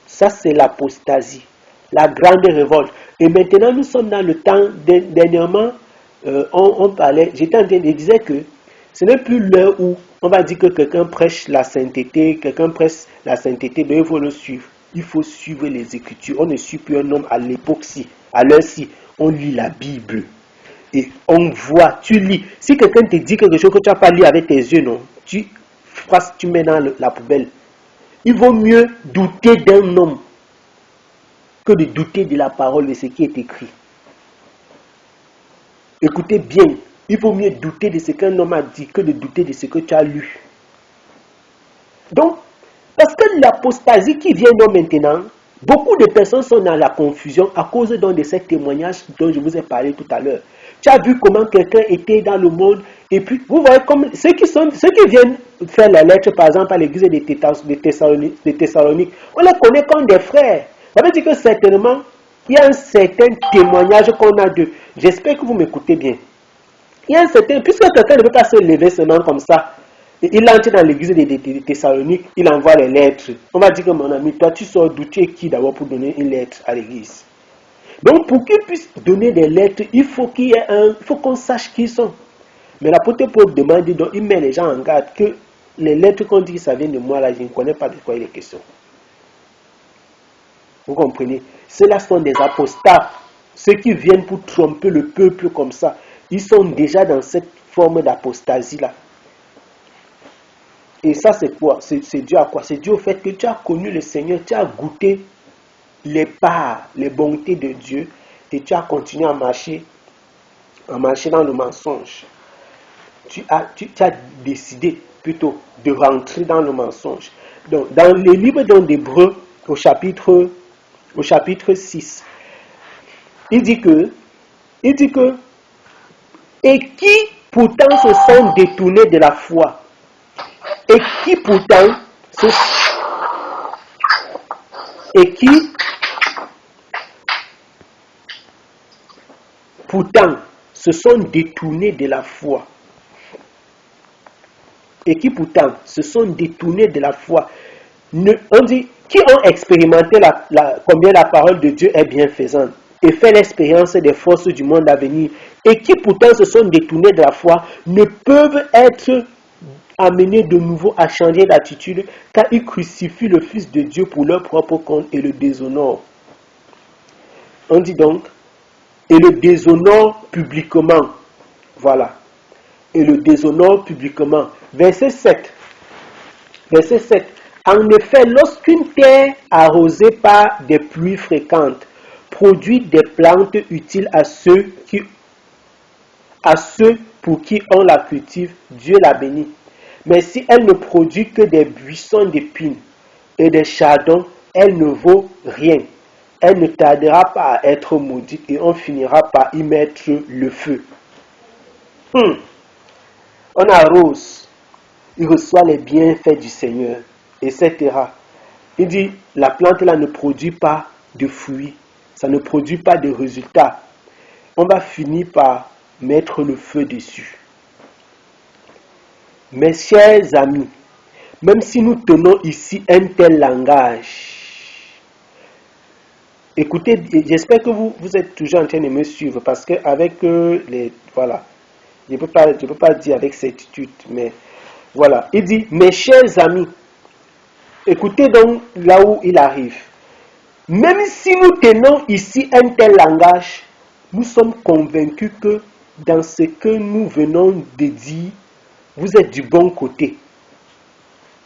Ça, c'est l'apostasie, la grande révolte. Et maintenant, nous sommes dans le temps, dernièrement, on parlait, j'étais en train de dire que ce n'est plus l'heure où on va dire que quelqu'un prêche la sainteté, mais il faut le suivre. Il faut suivre les Écritures. On ne suit plus un homme à l'époque-ci. À l'heure-ci, on lit la Bible. Et on voit, tu lis. Si quelqu'un te dit quelque chose que tu n'as pas lu avec tes yeux, non, tu mets dans la poubelle. Il vaut mieux douter d'un homme que de douter de la parole de ce qui est écrit. Écoutez bien. Il vaut mieux douter de ce qu'un homme a dit que de douter de ce que tu as lu. Donc, parce que l'apostasie qui vient donc maintenant, beaucoup de personnes sont dans la confusion à cause donc de ces témoignages dont je vous ai parlé tout à l'heure. Tu as vu comment quelqu'un était dans le monde et puis vous voyez comme ceux qui viennent faire la lettre par exemple à l'église de Thessalonique, on les connaît comme des frères. Ça veut dire que certainement il y a un certain témoignage qu'on a d'eux. J'espère que vous m'écoutez bien. Il y a un certain, puisque quelqu'un ne peut pas se lever seulement comme ça, il entre dans l'église de Thessalonique, il envoie les lettres. On va dire que mon ami, toi tu sors d'où, tu es qui d'abord pour donner une lettre à l'église? Donc pour qu'ils puissent donner des lettres, il faut qu'on sache qui ils sont. Mais l'apôtre Paul demande, donc il met les gens en garde que les lettres qu'on dit que ça vient de moi là, je ne connais pas de quoi il est question. Vous comprenez? Ceux-là sont des apostats. Ceux qui viennent pour tromper le peuple comme ça, ils sont déjà dans cette forme d'apostasie-là. Et ça, c'est quoi? C'est dû à quoi? C'est dû au fait que tu as connu le Seigneur, tu as goûté les parts, les bontés de Dieu, et tu as continué à marcher dans le mensonge. Tu as décidé plutôt de rentrer dans le mensonge. Donc, dans les livres d'Hébreux, au chapitre 6, il dit que, et qui pourtant se sont détournés de la foi, et qui pourtant se sont détournés de la foi. Et qui pourtant se sont détournés de la foi. On dit, qui ont expérimenté combien la parole de Dieu est bienfaisante et fait l'expérience des forces du monde à venir, et qui pourtant se sont détournés de la foi, ne peuvent être amenés de nouveau à changer d'attitude, car ils crucifient le Fils de Dieu pour leur propre compte et le déshonorent. On dit donc, et le déshonore publiquement. Voilà. Et le déshonore publiquement. Verset 7. En effet, lorsqu'une terre arrosée par des pluies fréquentes produit des plantes utiles à ceux pour qui on la cultive, Dieu la bénit. Mais si elle ne produit que des buissons d'épines et des chardons, elle ne vaut rien. Elle ne tardera pas à être maudite et on finira par y mettre le feu. On arrose, il reçoit les bienfaits du Seigneur, etc. Il dit, la plante là ne produit pas de fruits, ça ne produit pas de résultats. On va finir par mettre le feu dessus. Mes chers amis, même si nous tenons ici un tel langage, écoutez, j'espère que vous êtes toujours en train de me suivre, parce que avec voilà, je peux pas dire avec certitude, mais voilà, il dit, mes chers amis, écoutez donc là où il arrive. Même si nous tenons ici un tel langage, nous sommes convaincus que dans ce que nous venons de dire, vous êtes du bon côté.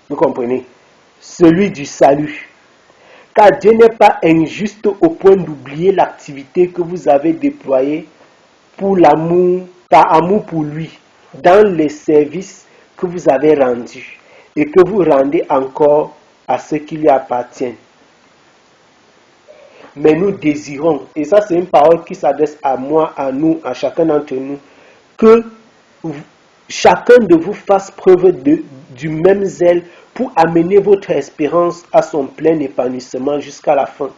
Vous comprenez? Celui du salut. Car Dieu n'est pas injuste au point d'oublier l'activité que vous avez déployée par amour pour lui, dans les services que vous avez rendus et que vous rendez encore à ceux qui lui appartiennent. Mais nous désirons, et ça c'est une parole qui s'adresse à moi, à nous, à chacun d'entre nous, que chacun de vous fasse preuve du même zèle pour amener votre espérance à son plein épanouissement jusqu'à la fin.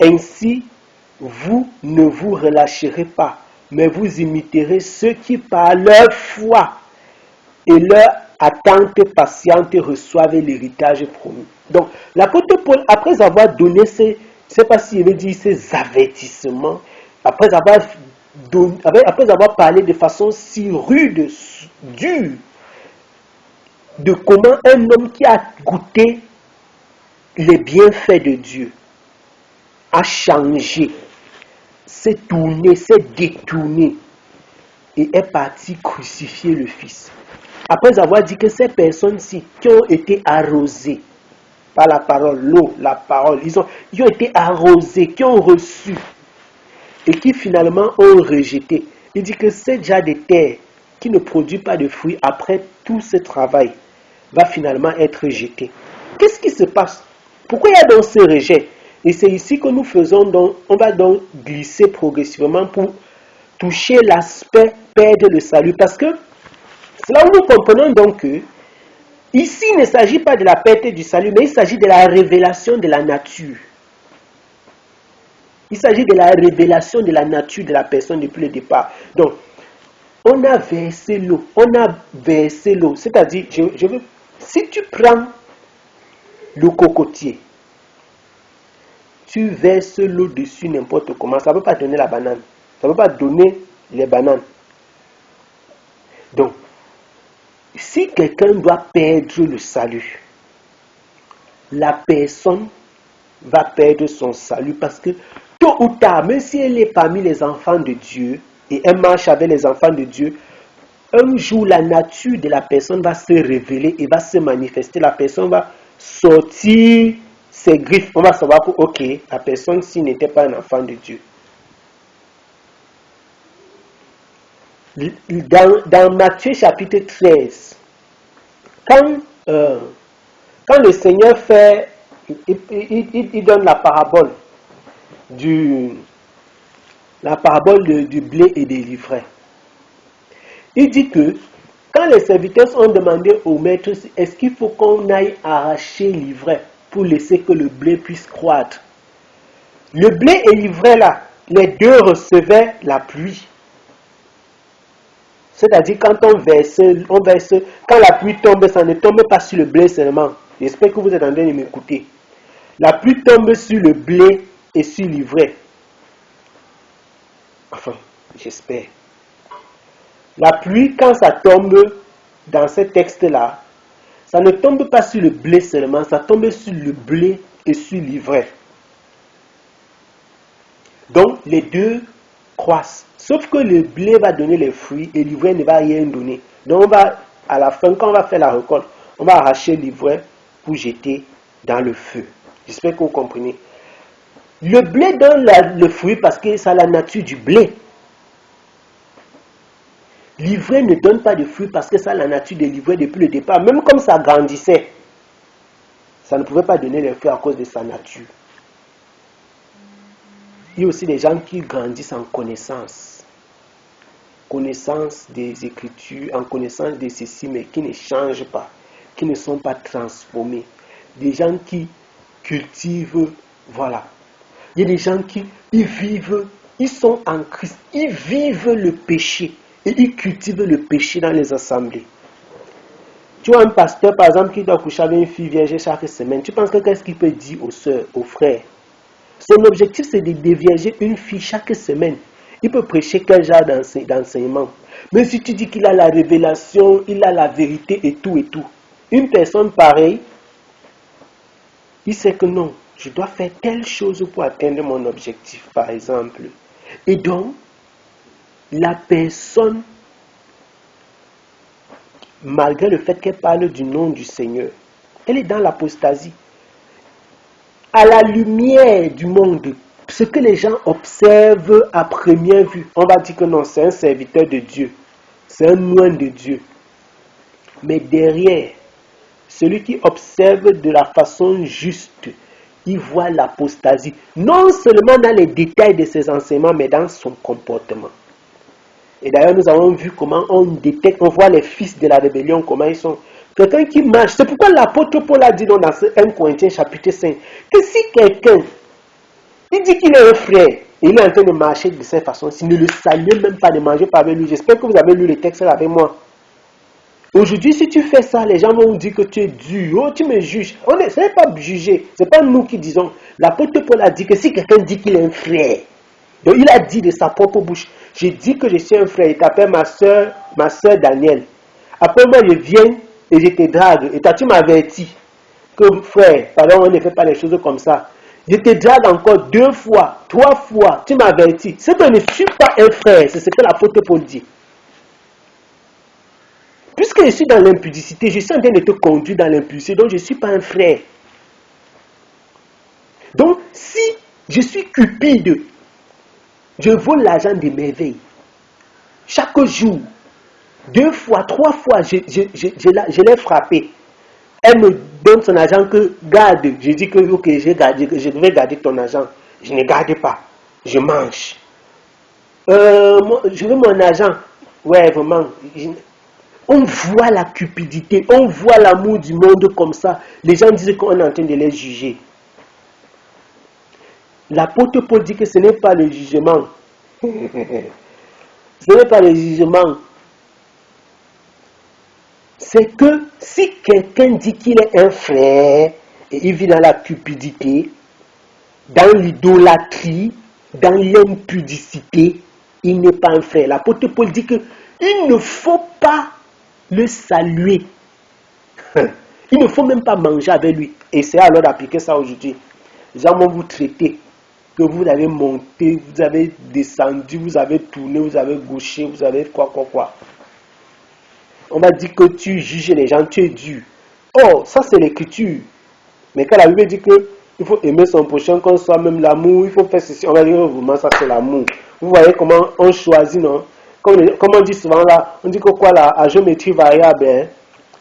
Ainsi, vous ne vous relâcherez pas, mais vous imiterez ceux qui par leur foi et leur attente patiente reçoivent l'héritage promis. Donc, l'apôtre Paul, après avoir donné je ne sais pas s'il veut dire ces avertissements, après avoir parlé de façon si rude, dure, de comment un homme qui a goûté les bienfaits de Dieu a changé, s'est tourné, s'est détourné et est parti crucifier le Fils. Après avoir dit que ces personnes-ci qui ont été arrosées par la parole, l'eau, la parole, ils ont été arrosés, qui ont reçu et qui finalement ont rejeté. Il dit que c'est déjà des terres qui ne produit pas de fruits après tout ce travail va finalement être jeté. Qu'est-ce qui se passe? Pourquoi il y a donc ce rejet? Et c'est ici que nous faisons donc, on va donc glisser progressivement pour toucher l'aspect perdre le salut. Parce que c'est là où nous comprenons donc que ici il ne s'agit pas de la perte du salut, mais il s'agit de la révélation de la nature. Il s'agit de la révélation de la nature de la personne depuis le départ. Donc, on a versé l'eau. C'est-à-dire, si tu prends le cocotier, tu verses l'eau dessus n'importe comment, ça ne peut pas donner la banane. Ça ne peut pas donner les bananes. Donc, si quelqu'un doit perdre le salut, la personne va perdre son salut parce que tôt ou tard, même si elle est parmi les enfants de Dieu et elle marche avec les enfants de Dieu, un jour la nature de la personne va se révéler et va se manifester. La personne va sortir ses griffes. On va savoir que, ok, la personne-ci n'était pas un enfant de Dieu. Dans Matthieu chapitre 13, quand le Seigneur il donne la parabole du blé et des livrets, il dit que quand les serviteurs ont demandé au maître, est-ce qu'il faut qu'on aille arracher l'ivraie pour laisser que le blé puisse croître? Le blé et l'ivraie là, les deux recevaient la pluie. C'est-à-dire quand on verse, quand la pluie tombe, ça ne tombe pas sur le blé seulement. J'espère que vous êtes en train de m'écouter. La pluie tombe sur le blé et sur l'ivraie. Enfin, j'espère. La pluie, quand ça tombe dans ce texte-là, ça ne tombe pas sur le blé seulement, ça tombe sur le blé et sur l'ivraie. Donc, les deux croissent. Sauf que le blé va donner les fruits et l'ivraie ne va rien donner. Donc, on va, à la fin, quand on va faire la récolte, on va arracher l'ivraie pour jeter dans le feu. J'espère que vous comprenez. Le blé donne le fruit parce que c'est la nature du blé. L'ivraie ne donne pas de fruits parce que c'est la nature de l'ivraie depuis le départ. Même comme ça grandissait, ça ne pouvait pas donner les fruits à cause de sa nature. Il y a aussi des gens qui grandissent en connaissance. Connaissance des Écritures, en connaissance de ceci, mais qui ne changent pas, qui ne sont pas transformés. Des gens qui cultivent, voilà. Il y a des gens qui vivent, ils sont en Christ, ils vivent le péché et ils cultivent le péché dans les assemblées. Tu vois un pasteur, par exemple, qui doit coucher avec une fille vierge chaque semaine, tu penses que qu'est-ce qu'il peut dire aux sœurs, aux frères? Son objectif, c'est de dévierger une fille chaque semaine. Il peut prêcher quel genre d'enseignement. Mais si tu dis qu'il a la révélation, il a la vérité et tout, une personne pareille, il sait que non, je dois faire telle chose pour atteindre mon objectif, par exemple. Et donc, la personne, malgré le fait qu'elle parle du nom du Seigneur, elle est dans l'apostasie. À la lumière du monde, ce que les gens observent à première vue, on va dire que non, c'est un serviteur de Dieu, c'est un moine de Dieu. Mais derrière, celui qui observe de la façon juste, il voit l'apostasie, non seulement dans les détails de ses enseignements, mais dans son comportement. Et d'ailleurs, nous avons vu comment on détecte, on voit les fils de la rébellion, comment ils sont. Quelqu'un qui marche, c'est pourquoi l'apôtre Paul a dit dans 1 Corinthiens chapitre 5, que si quelqu'un, il dit qu'il est un frère, et il est en train de marcher de cette façon, s'il ne le salue même pas, de manger pas avec lui, j'espère que vous avez lu les textes avec moi. Aujourd'hui, si tu fais ça, les gens vont dire que tu es dur, oh, tu me juges. Ce n'est pas juger, ce n'est pas nous qui disons. L'apôtre Paul a dit que si quelqu'un dit qu'il est un frère, donc il a dit de sa propre bouche, j'ai dit que je suis un frère, il t'appelle ma soeur Daniel. Après moi, je viens et je te drague. Et toi, tu m'avertis que frère, pardon, on ne fait pas les choses comme ça. Je te drague encore 2 fois, 3 fois, tu m'avertis. C'est que je ne suis pas un frère, c'est ce que l'apôtre Paul dit. Puisque je suis dans l'impudicité, je suis en train de te conduire dans l'impudicité, donc je ne suis pas un frère. Donc, si je suis cupide, je vole l'argent de merveille. Chaque jour, 2 fois, 3 fois, je l'ai frappé. Elle me donne son argent que garde. Je dis que ok, je devais garder ton argent. Je ne garde pas. Je mange. Je veux mon argent. Ouais, vraiment. On voit la cupidité, on voit l'amour du monde comme ça. Les gens disent qu'on est en train de les juger. L'apôtre Paul dit que ce n'est pas le jugement. Ce n'est pas le jugement. C'est que si quelqu'un dit qu'il est un frère et il vit dans la cupidité, dans l'idolâtrie, dans l'impudicité, il n'est pas un frère. L'apôtre Paul dit qu'il ne faut pas le saluer. Il ne faut même pas manger avec lui. Essayez alors d'appliquer ça aujourd'hui. Les gens vont vous traiter que vous avez monté, vous avez descendu, vous avez tourné, vous avez gauché, vous avez quoi. On va dire que tu juges les gens, tu es dur. Oh, ça c'est l'écriture. Mais quand la Bible dit que il faut aimer son prochain comme soi-même, l'amour, il faut faire ceci, on va dire vraiment ça c'est l'amour. Vous voyez comment on choisit, non? Comme on dit souvent là, on dit que quoi là, à géométrie variable, hein?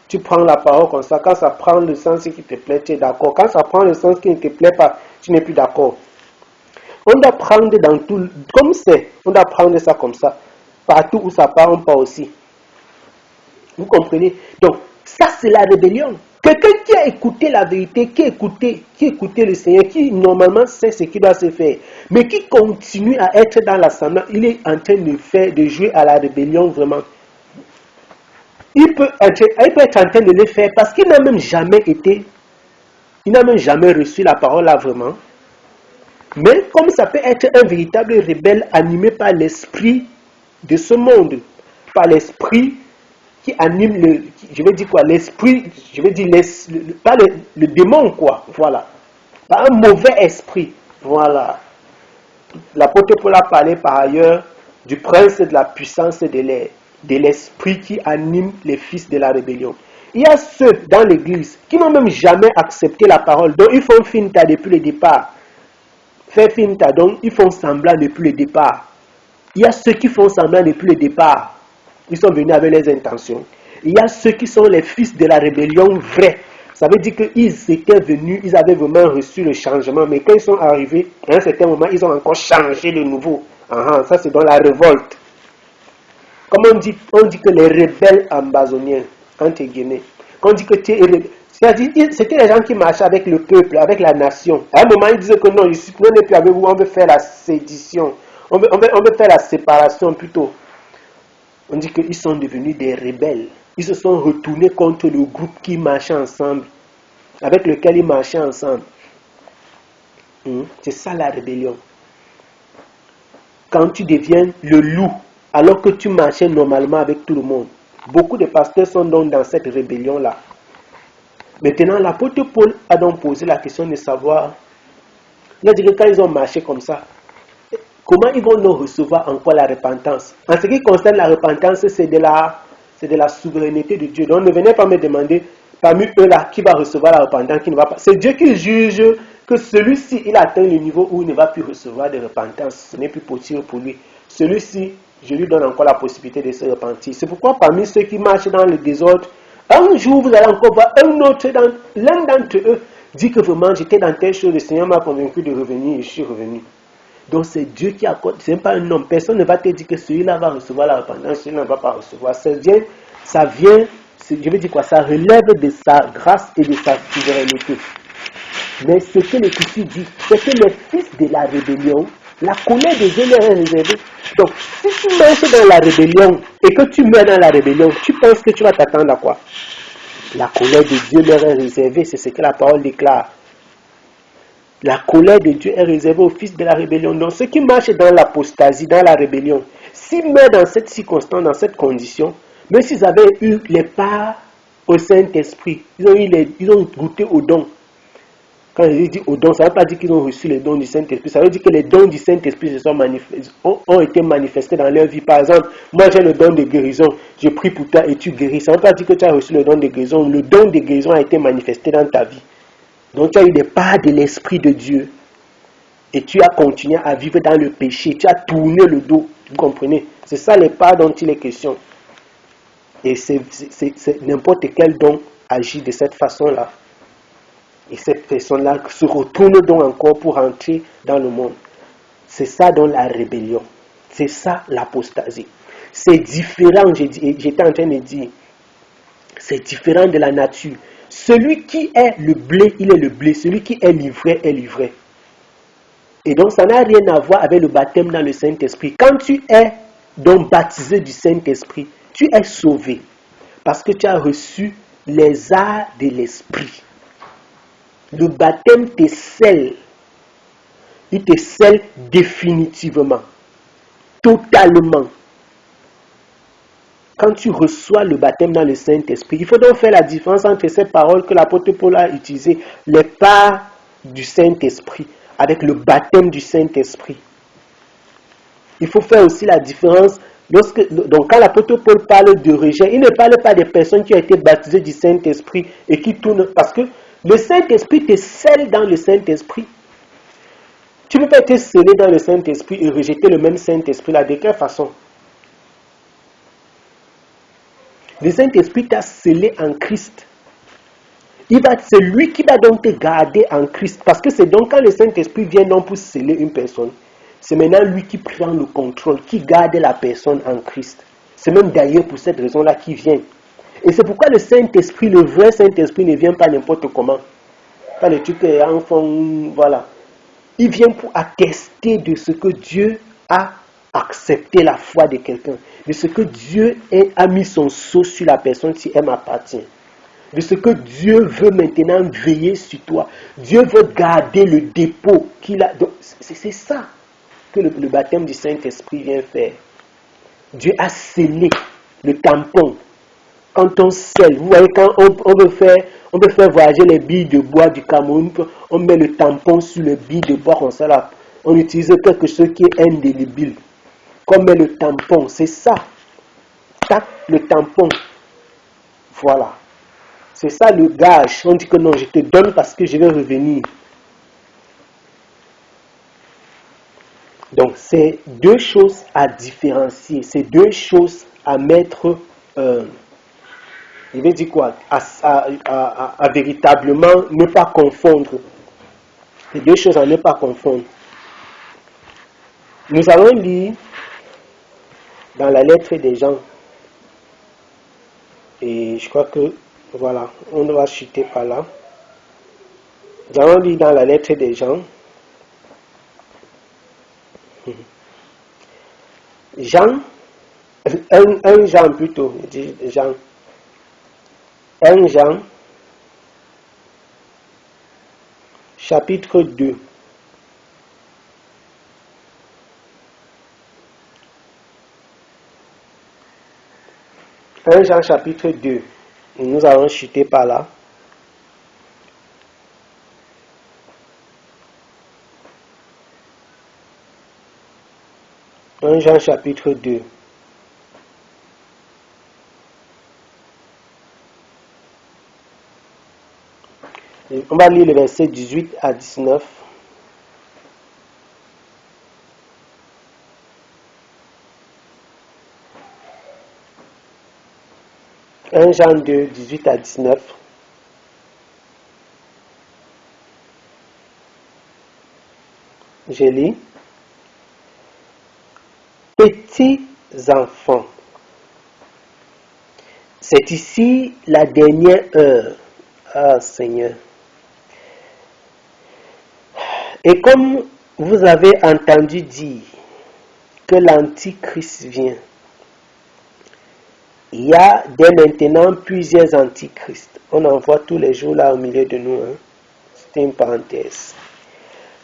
Tu prends la parole comme ça, quand ça prend le sens qui te plaît, tu es d'accord. Quand ça prend le sens qui ne te plaît pas, tu n'es plus d'accord. On doit prendre dans tout, comme c'est, on doit prendre ça comme ça. Partout où ça part, on part aussi. Vous comprenez? Donc, ça c'est la rébellion. Quelqu'un qui a écouté la vérité, qui a écouté le Seigneur, qui normalement sait ce qui doit se faire, mais qui continue à être dans l'assemblée, il est en train de jouer à la rébellion vraiment. Il peut être en train de le faire parce qu'il n'a même jamais reçu la parole là vraiment. Mais comme ça peut être un véritable rebelle animé par l'esprit de ce monde, par l'esprit qui anime pas le démon quoi, voilà, par un mauvais esprit, voilà. L'apôtre Paul a parlé par ailleurs du prince de la puissance de l'air, de l'esprit qui anime les fils de la rébellion. Il y a ceux dans l'église qui n'ont même jamais accepté la parole, donc ils font finta depuis le départ. Faire finta, donc ils font semblant depuis le départ. Il y a ceux qui font semblant depuis le départ. Ils sont venus avec les intentions. Il y a ceux qui sont les fils de la rébellion vrais. Ça veut dire qu'ils étaient venus, ils avaient vraiment reçu le changement. Mais quand ils sont arrivés, à un certain moment, ils ont encore changé le nouveau. Ça c'est dans la révolte. Comme on dit que les rebelles ambazoniens, entre guillemets. Quand on dit que tu es rebelle, c'était les gens qui marchaient avec le peuple, avec la nation. À un moment, ils disaient que non, ici, on n'est plus avec vous, on veut faire la sédition. On veut faire la séparation plutôt. On dit qu'ils sont devenus des rebelles. Ils se sont retournés contre le groupe qui marchait ensemble, avec lequel ils marchaient ensemble. C'est ça la rébellion. Quand tu deviens le loup, alors que tu marchais normalement avec tout le monde. Beaucoup de pasteurs sont donc dans cette rébellion-là. Maintenant, l'apôtre Paul a donc posé la question de savoir, il a dit que quand ils ont marché comme ça, comment ils vont nous recevoir encore la repentance? En ce qui concerne la repentance, c'est de la souveraineté de Dieu. Donc ne venez pas me demander parmi eux là qui va recevoir la repentance, qui ne va pas. C'est Dieu qui juge que celui-ci il atteint le niveau où il ne va plus recevoir de repentance. Ce n'est plus possible pour lui. Celui-ci, je lui donne encore la possibilité de se repentir. C'est pourquoi parmi ceux qui marchent dans le désordre, un jour vous allez encore voir l'un d'entre eux dit que vraiment j'étais dans telle chose, le Seigneur m'a convaincu de revenir et je suis revenu. Donc c'est Dieu qui accorde, ce n'est pas un homme. Personne ne va te dire que celui-là va recevoir la repentance, celui-là ne va pas recevoir. Ça vient, je veux dire quoi, ça relève de sa grâce et de sa souveraineté. Mais ce que l'Écriture dit, c'est que les fils de la rébellion, la colère de Dieu leur est réservée. Donc si tu marches dans la rébellion et que tu meurs dans la rébellion, tu penses que tu vas t'attendre à quoi? La colère de Dieu leur est réservée, c'est ce que la parole déclare. La colère de Dieu est réservée aux fils de la rébellion. Donc ceux qui marchent dans l'apostasie, dans la rébellion, s'ils meurent dans cette circonstance, dans cette condition, même s'ils avaient eu les parts au Saint-Esprit, ils ont goûté au don. Quand je dis au don, ça ne veut pas dire qu'ils ont reçu les dons du Saint-Esprit. Ça veut dire que les dons du Saint-Esprit ont été manifestés dans leur vie. Par exemple, moi j'ai le don de guérison. Je prie pour toi et tu guéris. Ça ne veut pas dire que tu as reçu le don de guérison. Le don de guérison a été manifesté dans ta vie. Donc tu as eu des parts de l'Esprit de Dieu. Et tu as continué à vivre dans le péché. Tu as tourné le dos. Vous comprenez? C'est ça les parts dont il est question. Et c'est n'importe quel don agit de cette façon-là. Et cette personne-là se retourne donc encore pour entrer dans le monde. C'est ça donc la rébellion. C'est ça l'apostasie. C'est différent, j'étais en train de dire, c'est différent de la nature. Celui qui est le blé, il est le blé. Celui qui est l'ivraie est l'ivraie. Et donc, ça n'a rien à voir avec le baptême dans le Saint-Esprit. Quand tu es donc baptisé du Saint-Esprit, tu es sauvé parce que tu as reçu les arts de l'Esprit. Le baptême te scelle. Il te scelle définitivement, totalement. Quand tu reçois le baptême dans le Saint-Esprit, il faut donc faire la différence entre ces paroles que l'apôtre Paul a utilisées, les parts du Saint-Esprit, avec le baptême du Saint-Esprit. Il faut faire aussi la différence. Donc quand l'apôtre Paul parle de rejet, il ne parle pas des personnes qui ont été baptisées du Saint-Esprit et qui tournent, parce que le Saint-Esprit te scelle dans le Saint-Esprit. Tu ne peux pas être scellé dans le Saint-Esprit et rejeter le même Saint-Esprit là. De quelle façon? Le Saint-Esprit t'a scellé en Christ. C'est lui qui va donc te garder en Christ. Parce que c'est donc quand le Saint-Esprit vient non pour sceller une personne, c'est maintenant lui qui prend le contrôle, qui garde la personne en Christ. C'est même d'ailleurs pour cette raison-là qu'il vient. Et c'est pourquoi le Saint-Esprit, le vrai Saint-Esprit ne vient pas n'importe comment. Pas le truc enfant, voilà. Il vient pour attester de ce que Dieu a accepté la foi de quelqu'un. De ce que Dieu a mis son sceau sur la personne si elle m'appartient. De ce que Dieu veut maintenant veiller sur toi. Dieu veut garder le dépôt qu'il a. C'est ça que le baptême du Saint-Esprit vient faire. Dieu a scellé le tampon. Quand on scelle, vous voyez, quand on veut faire voyager les billes de bois du Cameroun, on met le tampon sur les billes de bois comme ça là. On utilise quelque chose qui est indélébile. Qu'on met le tampon, c'est ça. Tac, le tampon. Voilà. C'est ça le gage. On dit que non, je te donne parce que je vais revenir. Donc, c'est deux choses à différencier. C'est deux choses à mettre, je vais dire quoi, à véritablement ne pas confondre. C'est deux choses à ne pas confondre. Nous allons lire dans la lettre des gens. Et je crois que, voilà, on va chuter par là. Nous allons lire dans la lettre des gens. Jean, un Jean plutôt, Jean. 1 Jean, chapitre 2. Un Jean chapitre 2. Nous allons chuter par là. Un Jean chapitre 2. On va lire le verset 18 à 19. Un Jean 2, 18 à 19. Je lis. Petits enfants, c'est ici la dernière heure. Ah Seigneur. Et comme vous avez entendu dire que l'Antichrist vient, il y a dès maintenant plusieurs antichrists. On en voit tous les jours là au milieu de nous. Hein. C'était une parenthèse.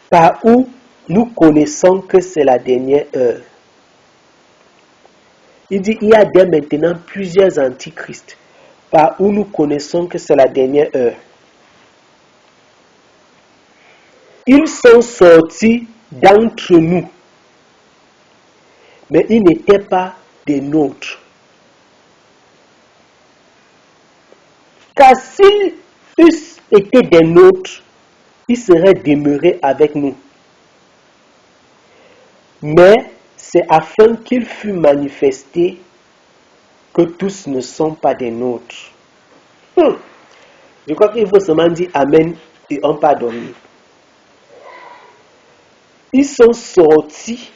Par où nous connaissons que c'est la dernière heure. Il dit il y a dès maintenant plusieurs antichrists. Par où nous connaissons que c'est la dernière heure. Ils sont sortis d'entre nous, mais ils n'étaient pas des nôtres. Car s'ils eussent été des nôtres, ils seraient demeurés avec nous. Mais c'est afin qu'il fût manifesté que tous ne sont pas des nôtres. Je crois qu'il faut seulement dire Amen et on pas dormir. Ils sont sortis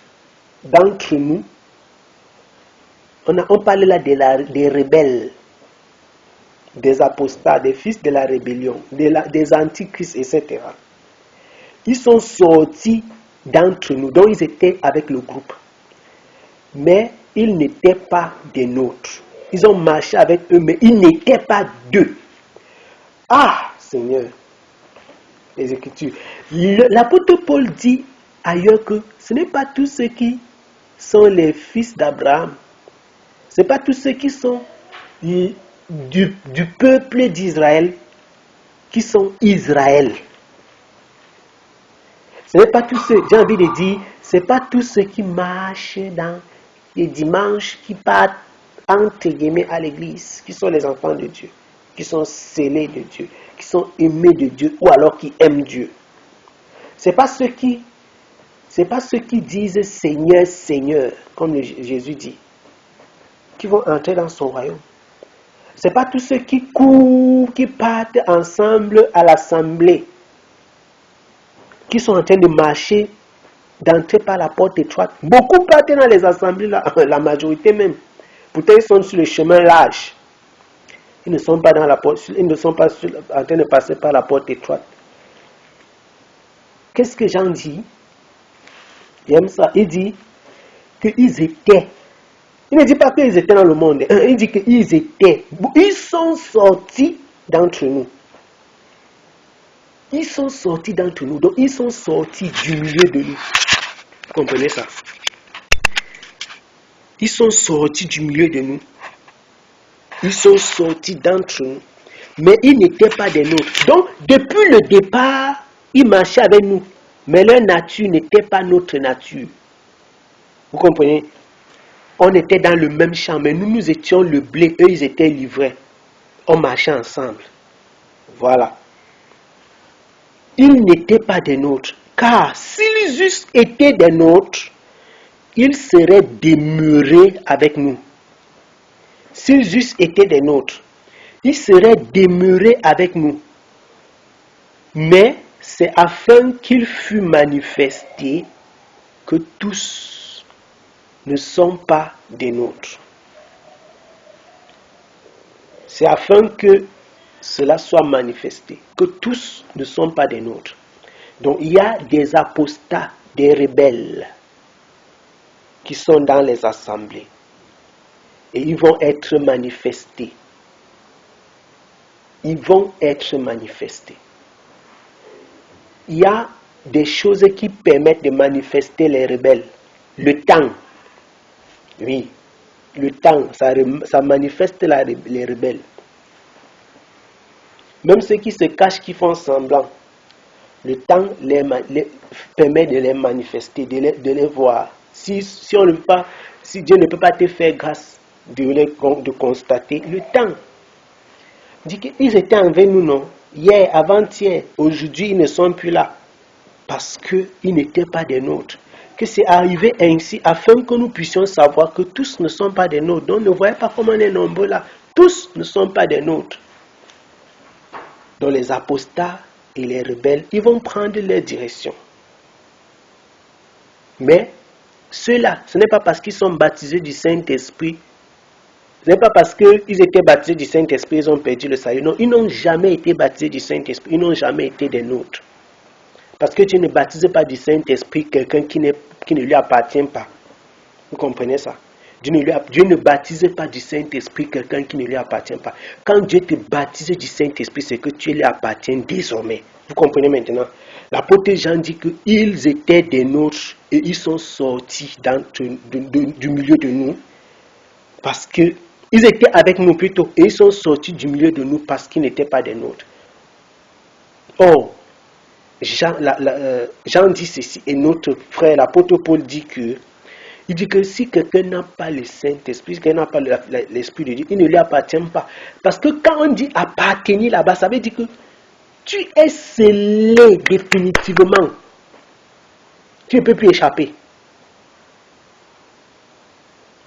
d'entre nous. On parle là des rebelles, des apostats, des fils de la rébellion, des antichrists, etc. Ils sont sortis d'entre nous. Donc ils étaient avec le groupe. Mais ils n'étaient pas des nôtres. Ils ont marché avec eux, mais ils n'étaient pas d'eux. Ah, Seigneur, les Écritures. L'apôtre Paul dit ailleurs que ce n'est pas tous ceux qui sont les fils d'Abraham. Ce n'est pas tous ceux qui sont du peuple d'Israël qui sont Israël. Ce n'est pas tous ceux, j'ai envie de dire, ce n'est pas tous ceux qui marchent dans les dimanches, qui partent entre guillemets à l'église, qui sont les enfants de Dieu, qui sont scellés de Dieu, qui sont aimés de Dieu, ou alors qui aiment Dieu. Ce n'est pas ceux qui disent Seigneur, Seigneur, comme Jésus dit, qui vont entrer dans son royaume. Ce n'est pas tous ceux qui courent, qui partent ensemble à l'assemblée, qui sont en train de marcher, d'entrer par la porte étroite. Beaucoup partent dans les assemblées, la majorité même. Pourtant, ils sont sur le chemin large. Ils ne sont pas dans la porte, ils ne sont pas en train de passer par la porte étroite. Qu'est-ce que Jean dit? J'aime ça. Il dit qu'ils étaient. Il ne dit pas qu'ils étaient dans le monde. Il dit qu'ils étaient. Ils sont sortis d'entre nous. Ils sont sortis d'entre nous. Donc, ils sont sortis du milieu de nous. Vous comprenez ça? Ils sont sortis du milieu de nous. Ils sont sortis d'entre nous. Mais ils n'étaient pas des nôtres. Donc, depuis le départ, ils marchaient avec nous. Mais leur nature n'était pas notre nature. Vous comprenez? On était dans le même champ, mais nous étions le blé, eux ils étaient livrés. On marchait ensemble. Voilà. Ils n'étaient pas des nôtres. Car s'ils eussent été des nôtres, ils seraient demeurés avec nous. S'ils eussent été des nôtres, ils seraient demeurés avec nous. Mais c'est afin qu'il fût manifesté que tous ne sont pas des nôtres. C'est afin que cela soit manifesté, que tous ne sont pas des nôtres. Donc il y a des apostats, des rebelles qui sont dans les assemblées. Et ils vont être manifestés. Ils vont être manifestés. Il y a des choses qui permettent de manifester les rebelles. Le temps. Oui. Le temps, ça manifeste les rebelles. Même ceux qui se cachent, qui font semblant. Le temps permet de les manifester, de les voir. Si Dieu ne peut pas te faire grâce de constater le temps. Dit qu'ils étaient avec nous, non? Hier, avant-hier, aujourd'hui, ils ne sont plus là. Parce qu'ils n'étaient pas des nôtres. Que c'est arrivé ainsi afin que nous puissions savoir que tous ne sont pas des nôtres. Donc ne voyez pas comment on est nombreux là. Tous ne sont pas des nôtres. Donc les apostats et les rebelles, ils vont prendre leur direction. Mais ceux-là, ce n'est pas parce qu'ils sont baptisés du Saint-Esprit. Ce n'est pas parce qu'ils étaient baptisés du Saint-Esprit, ils ont perdu le salut. Non, ils n'ont jamais été baptisés du Saint-Esprit. Ils n'ont jamais été des nôtres. Parce que tu ne baptises pas du Saint-Esprit quelqu'un qui ne lui appartient pas. Vous comprenez ça? Dieu ne baptise pas du Saint-Esprit quelqu'un qui ne lui appartient pas. Quand Dieu te baptise du Saint-Esprit, c'est que tu lui appartiens désormais. Vous comprenez maintenant? L'apôtre Jean dit qu'ils étaient des nôtres et ils sont sortis du milieu de nous parce qu'ils étaient avec nous plutôt et ils sont sortis du milieu de nous parce qu'ils n'étaient pas des nôtres. Or, Jean dit ceci et notre frère, l'apôtre Paul dit que il dit que si quelqu'un n'a pas le Saint-Esprit, si quelqu'un n'a pas l'Esprit de Dieu, il ne lui appartient pas. Parce que quand on dit appartenir là-bas, ça veut dire que tu es scellé définitivement. Tu ne peux plus échapper.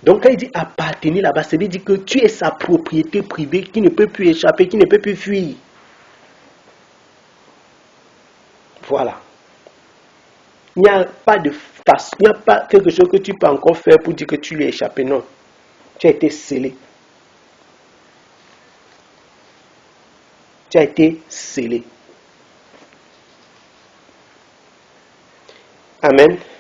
Donc quand il dit appartenir là-bas, ça veut dire que tu es sa propriété privée qui ne peut plus échapper, qui ne peut plus fuir. Voilà. Il n'y a pas de face, il n'y a pas quelque chose que tu peux encore faire pour dire que tu lui es échappé. Non. Tu as été scellé. Tu as été scellé. Amen.